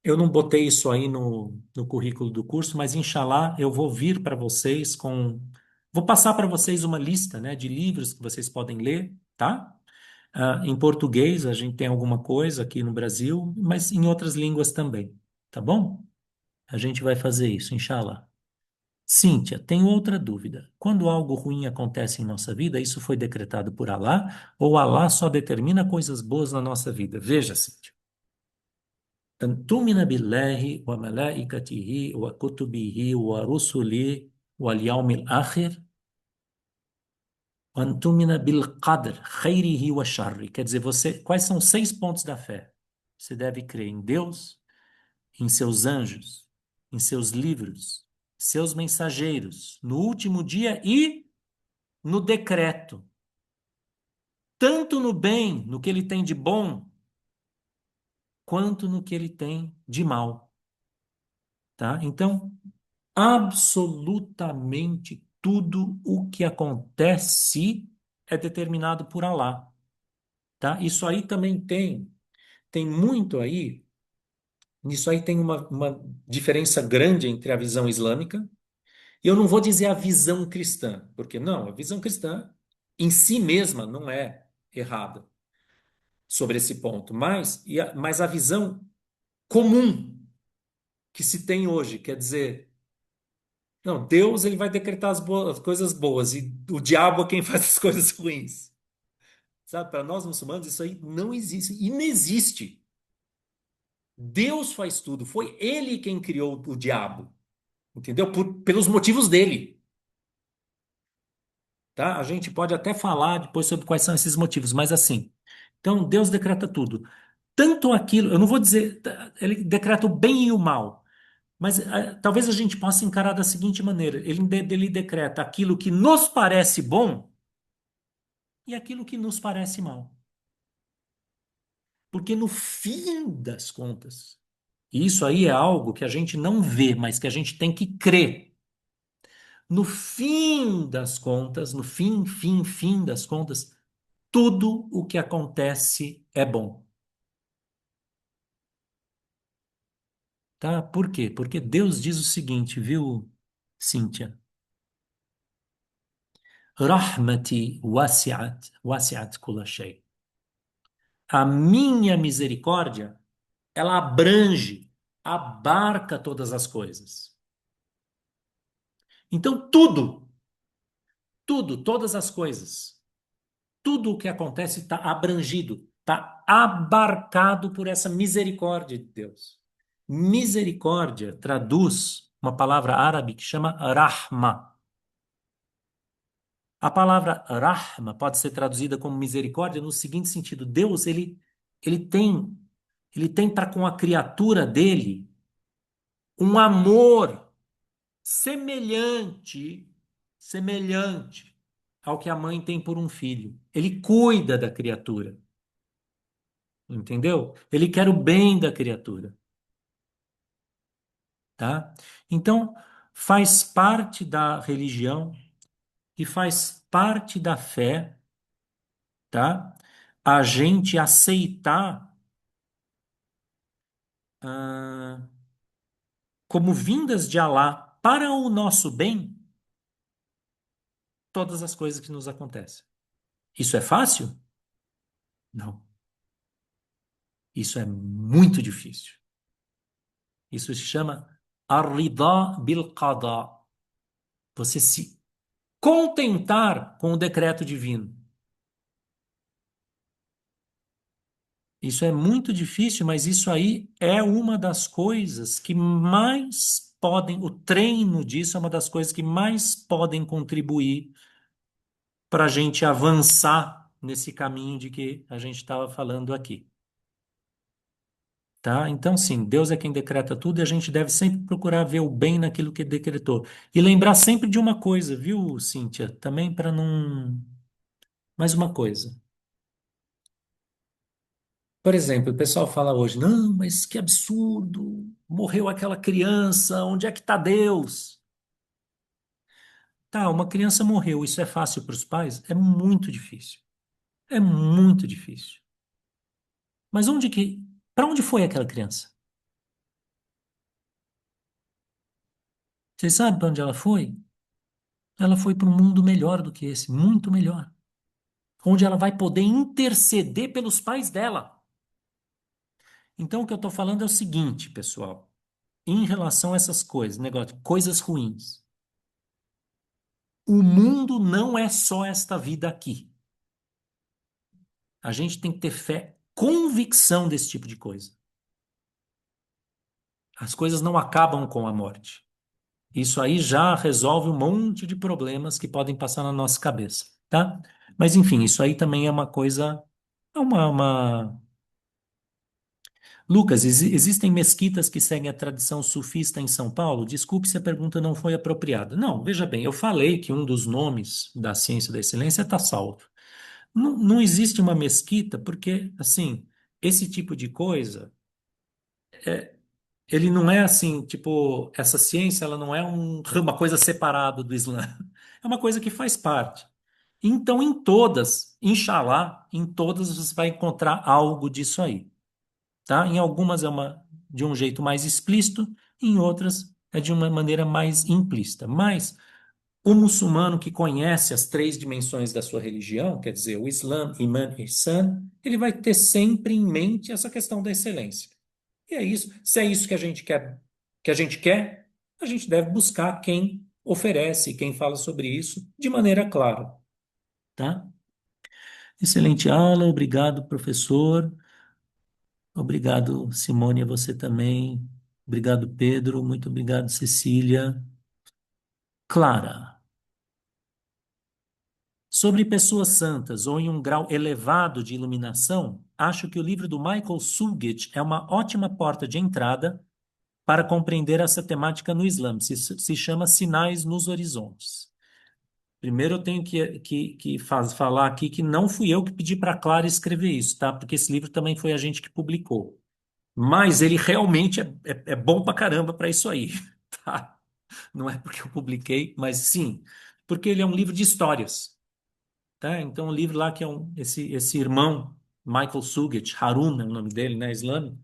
Eu não botei isso aí no currículo do curso, mas inshallah eu vou vir para vocês com. Vou passar para vocês uma lista, né, de livros que vocês podem ler, tá? Em português, a gente tem alguma coisa aqui no Brasil, mas em outras línguas também, tá bom? A gente vai fazer isso, inshallah. Cíntia, tenho outra dúvida. Quando algo ruim acontece em nossa vida, isso foi decretado por Alá ou Alá só determina coisas boas na nossa vida? Veja, Cíntia. أن تؤمن بالله وملائكته وكتبه ورسله واليوم الآخر وأن تؤمن بالقدر خيره وشره. Quer dizer, quais são os 6 pontos da fé? Você deve crer em Deus, em seus anjos, em seus livros, seus mensageiros, no último dia e no decreto, tanto no bem, no que ele tem de bom, quanto no que ele tem de mal, tá? Então, absolutamente tudo o que acontece é determinado por Alá, tá? Isso aí também tem muito aí, nisso aí tem uma diferença grande entre a visão islâmica, e eu não vou dizer a visão cristã, porque não, a visão cristã em si mesma não é errada sobre esse ponto, mas a visão comum que se tem hoje, quer dizer, não, Deus ele vai decretar as coisas boas e o diabo é quem faz as coisas ruins. Sabe, para nós muçulmanos isso aí não existe, inexiste. Deus faz tudo, foi ele quem criou o diabo, entendeu? Pelos motivos dele, tá? A gente pode até falar depois sobre quais são esses motivos, mas assim, então Deus decreta tudo. Tanto aquilo, eu não vou dizer, ele decreta o bem e o mal, mas talvez a gente possa encarar da seguinte maneira: ele decreta aquilo que nos parece bom e aquilo que nos parece mal. Porque no fim das contas, e isso aí é algo que a gente não vê, mas que a gente tem que crer. No fim das contas, no fim das contas, tudo o que acontece é bom. Tá? Por quê? Porque Deus diz o seguinte, viu, Cíntia? Rahmati wasi'at kula shay. A minha misericórdia, ela abrange, abarca todas as coisas. Então, tudo. Tudo, todas as coisas. Tudo o que acontece está abrangido, está abarcado por essa misericórdia de Deus. Misericórdia traduz uma palavra árabe que chama rahma. A palavra rahma pode ser traduzida como misericórdia no seguinte sentido: Deus, ele tem, ele tem para com a criatura dele um amor semelhante, semelhante ao que a mãe tem por um filho. Ele cuida da criatura, entendeu? Ele quer o bem da criatura, tá? Então, faz parte da religião e faz parte da fé, tá? A gente aceitar ah, como vindas de Alá para o nosso bem todas as coisas que nos acontecem. Isso é fácil? Não. Isso é muito difícil. Isso se chama ar-ridha bil qada. Você se contentar com o decreto divino. Isso é muito difícil, mas isso aí é uma das coisas que mais podem, o treino disso é uma das coisas que mais podem contribuir para a gente avançar nesse caminho de que a gente estava falando aqui. Tá? Então, sim, Deus é quem decreta tudo e a gente deve sempre procurar ver o bem naquilo que decretou. E lembrar sempre de uma coisa, viu, Cíntia? Também para não. Mais uma coisa. Por exemplo, o pessoal fala hoje, não, mas que absurdo, morreu aquela criança, onde é que está Deus? Tá, uma criança morreu, isso é fácil para os pais? É muito difícil. É muito difícil. Mas para onde foi aquela criança? Vocês sabem para onde ela foi? Ela foi para um mundo melhor do que esse, muito melhor, onde ela vai poder interceder pelos pais dela. Então, o que eu estou falando é o seguinte, pessoal, em relação a essas coisas, negócio, coisas ruins. O mundo não é só esta vida aqui. A gente tem que ter fé, convicção desse tipo de coisa. As coisas não acabam com a morte. Isso aí já resolve um monte de problemas que podem passar na nossa cabeça, tá? Mas enfim, isso aí também é uma coisa, é uma... Lucas, existem mesquitas que seguem a tradição sufista em São Paulo? Desculpe se a pergunta não foi apropriada. Não, veja bem, eu falei que um dos nomes da ciência da excelência está salvo. Não, não existe uma mesquita porque, assim, esse tipo de coisa, ele não é assim, tipo, essa ciência, ela não é uma coisa separada do Islã. É uma coisa que faz parte. Então, em todas, inshallah, em todas você vai encontrar algo disso aí, tá? Em algumas é de um jeito mais explícito, em outras é de uma maneira mais implícita. Mas o muçulmano que conhece as três dimensões da sua religião, quer dizer, o Islã, Iman e Ihsan, ele vai ter sempre em mente essa questão da excelência. E é isso. Se é isso a gente deve buscar quem oferece, quem fala sobre isso de maneira clara, tá? Excelente aula, obrigado, professor. Obrigado, Simone, a você também. Obrigado, Pedro. Muito obrigado, Cecília. Clara. Sobre pessoas santas ou em um grau elevado de iluminação, acho que o livro do Michael Sugich é uma ótima porta de entrada para compreender essa temática no Islã. Se chama Sinais nos Horizontes. Primeiro eu tenho que falar aqui que não fui eu que pedi para a Clara escrever isso, tá? Porque esse livro também foi a gente que publicou. Mas ele realmente é bom pra caramba para isso aí, tá? Não é porque eu publiquei, mas sim, porque ele é um livro de histórias, tá? Então, o livro lá que é esse irmão, Michael Sugich, Harun é o nome dele, né, islâmico,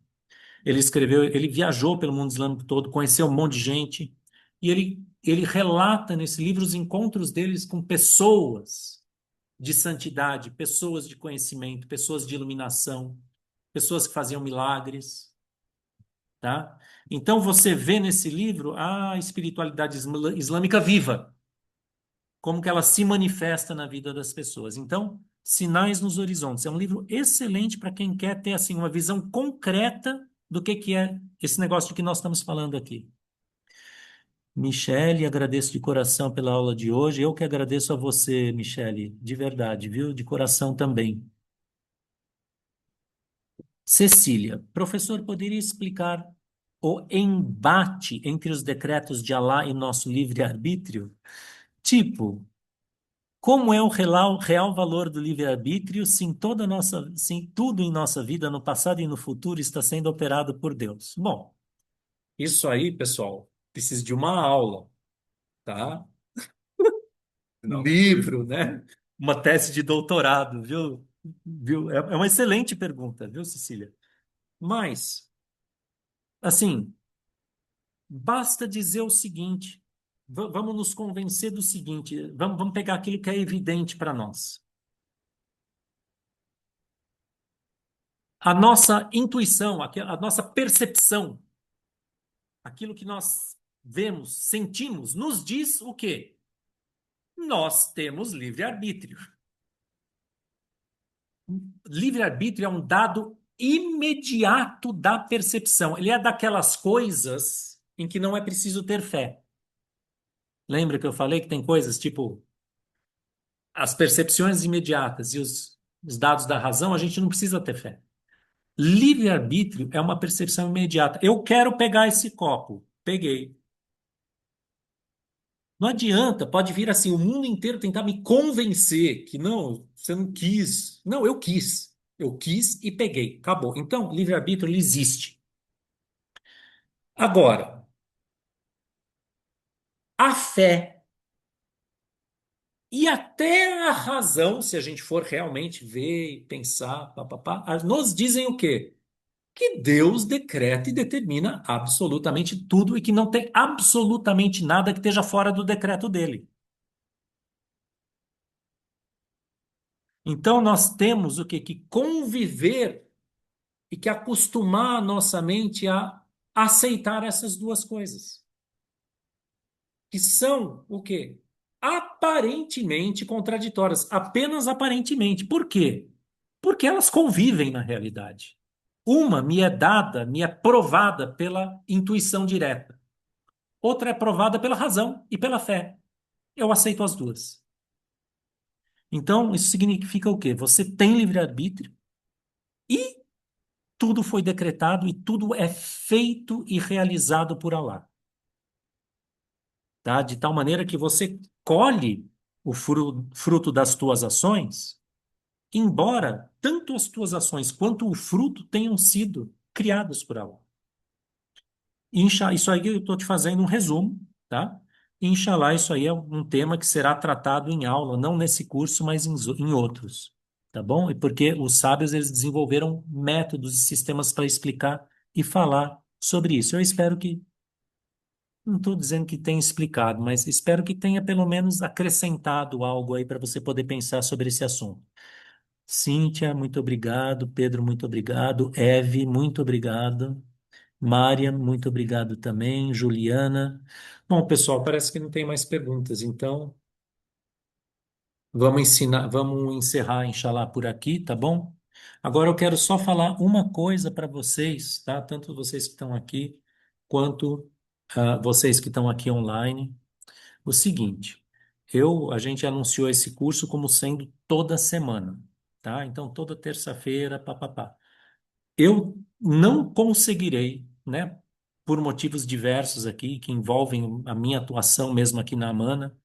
ele escreveu, ele viajou pelo mundo islâmico todo, conheceu um monte de gente, e ele relata nesse livro os encontros deles com pessoas de santidade, pessoas de conhecimento, pessoas de iluminação, pessoas que faziam milagres, tá? Então você vê nesse livro a espiritualidade islâmica viva, como que ela se manifesta na vida das pessoas. Então, Sinais nos Horizontes é um livro excelente para quem quer ter assim uma visão concreta do que é esse negócio de que nós estamos falando aqui. Michele, agradeço de coração pela aula de hoje. Eu que agradeço a você, Michele, de verdade, viu? De coração também. Cecília, professor, poderia explicar o embate entre os decretos de Alá e nosso livre-arbítrio? Tipo, como é o real valor do livre-arbítrio se tudo em nossa vida, no passado e no futuro, está sendo operado por Deus? Bom, isso aí, pessoal, precisa de uma aula, tá? Um Não. livro, né? Uma tese de doutorado, viu? Viu? É uma excelente pergunta, viu, Cecília? Mas, assim, basta dizer o seguinte: vamos nos convencer do seguinte, vamos pegar aquilo que é evidente para nós. A nossa intuição, a nossa percepção, aquilo que nós vemos, sentimos, nos diz o quê? Nós temos livre-arbítrio. Livre-arbítrio é um dado imediato da percepção. Ele é daquelas coisas em que não é preciso ter fé. Lembra que eu falei que tem coisas tipo as percepções imediatas e os dados da razão, a gente não precisa ter fé. Livre-arbítrio é uma percepção imediata. Eu quero pegar esse copo. Peguei. Não adianta, pode vir assim, o mundo inteiro tentar me convencer que não, você não quis. Não, eu quis. Eu quis e peguei. Acabou. Então, livre-arbítrio ele existe. Agora, a fé e até a razão, se a gente for realmente ver e pensar, papapá, nos dizem o quê? Que Deus decreta e determina absolutamente tudo e que não tem absolutamente nada que esteja fora do decreto dele. Então nós temos o quê? Que conviver e que acostumar a nossa mente a aceitar essas duas coisas, que são o quê? Aparentemente contraditórias, apenas aparentemente. Por quê? Porque elas convivem na realidade. Uma me é dada, me é provada pela intuição direta. Outra é provada pela razão e pela fé. Eu aceito as duas. Então, isso significa o quê? Você tem livre-arbítrio e tudo foi decretado e tudo é feito e realizado por Allah. Tá? De tal maneira que você colhe o fruto das tuas ações, embora tanto as tuas ações quanto o fruto tenham sido criados por Allah. Isso aí eu estou te fazendo um resumo, tá? Inshallah, isso aí é um tema que será tratado em aula, não nesse curso, mas em outros, tá bom? E porque os sábios eles desenvolveram métodos e sistemas para explicar e falar sobre isso. Eu espero que, não estou dizendo que tenha explicado, mas espero que tenha pelo menos acrescentado algo aí para você poder pensar sobre esse assunto. Cíntia, muito obrigado. Pedro, muito obrigado. Eve, muito obrigado. Mária, muito obrigado também. Juliana. Bom, pessoal, parece que não tem mais perguntas, então vamos encerrar, inshallah, por aqui, tá bom? Agora eu quero só falar uma coisa para vocês, tá? Tanto vocês que estão aqui, quanto vocês que estão aqui online. O seguinte, a gente anunciou esse curso como sendo toda semana, tá? Então, toda terça-feira, papapá. Eu não conseguirei, né, por motivos diversos aqui, que envolvem a minha atuação mesmo aqui na Amana,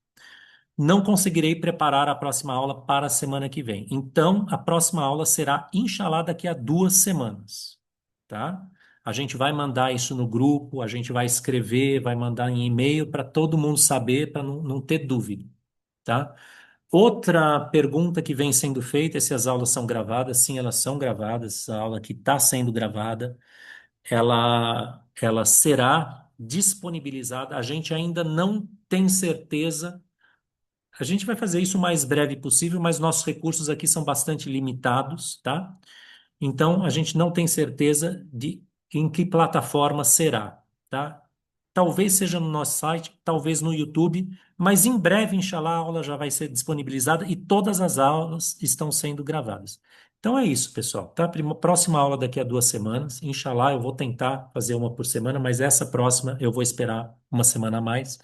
não conseguirei preparar a próxima aula para a semana que vem. Então, a próxima aula será, inshallah, daqui a 2 semanas, tá? A gente vai mandar isso no grupo, a gente vai escrever, vai mandar em e-mail para todo mundo saber, para não ter dúvida, tá? Outra pergunta que vem sendo feita é se as aulas são gravadas. Sim, elas são gravadas. A aula que está sendo gravada, ela será disponibilizada. A gente ainda não tem certeza. A gente vai fazer isso o mais breve possível, mas nossos recursos aqui são bastante limitados, tá? Então, a gente não tem certeza de em que plataforma será, tá? Talvez seja no nosso site, talvez no YouTube, mas em breve, inshallah, a aula já vai ser disponibilizada e todas as aulas estão sendo gravadas. Então é isso, pessoal. Tá? Próxima aula daqui a 2 semanas. Inshallah, eu vou tentar fazer uma por semana, mas essa próxima eu vou esperar uma semana a mais.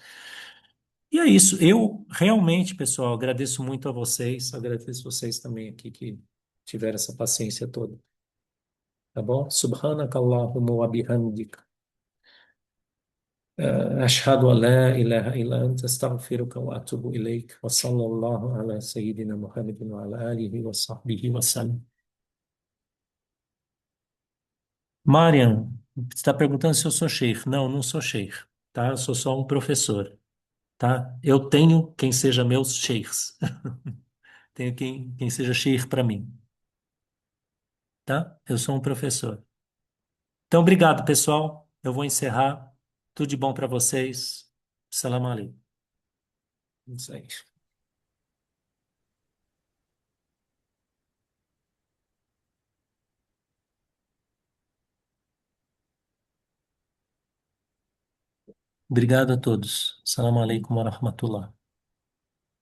E é isso. Eu realmente, pessoal, agradeço muito a vocês, agradeço vocês também aqui que tiveram essa paciência toda. Tá bom? Subhanakallahumma wa bihamdik. أشهد أن لا إله إلا أنت أستغفرك وأتوب إليك وصلى الله على سيدنا محمد وعلى آله وصحبه وسلم. Mariam, você está perguntando se eu sou sheikh. Não, não sou sheikh, tá? Eu sou só um professor, tá? Eu tenho quem seja meus sheikhs. Tenho quem seja sheikh para mim, tá? Eu sou um professor. Então, obrigado, pessoal. Eu vou encerrar. Tudo de bom para vocês. Salam alaikum. Isso aí. Obrigado a todos. Salam alaikum wa rahmatullah.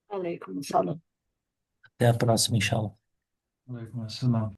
Alaikum salam. Até a próxima, inshallah. Alaikum assalam.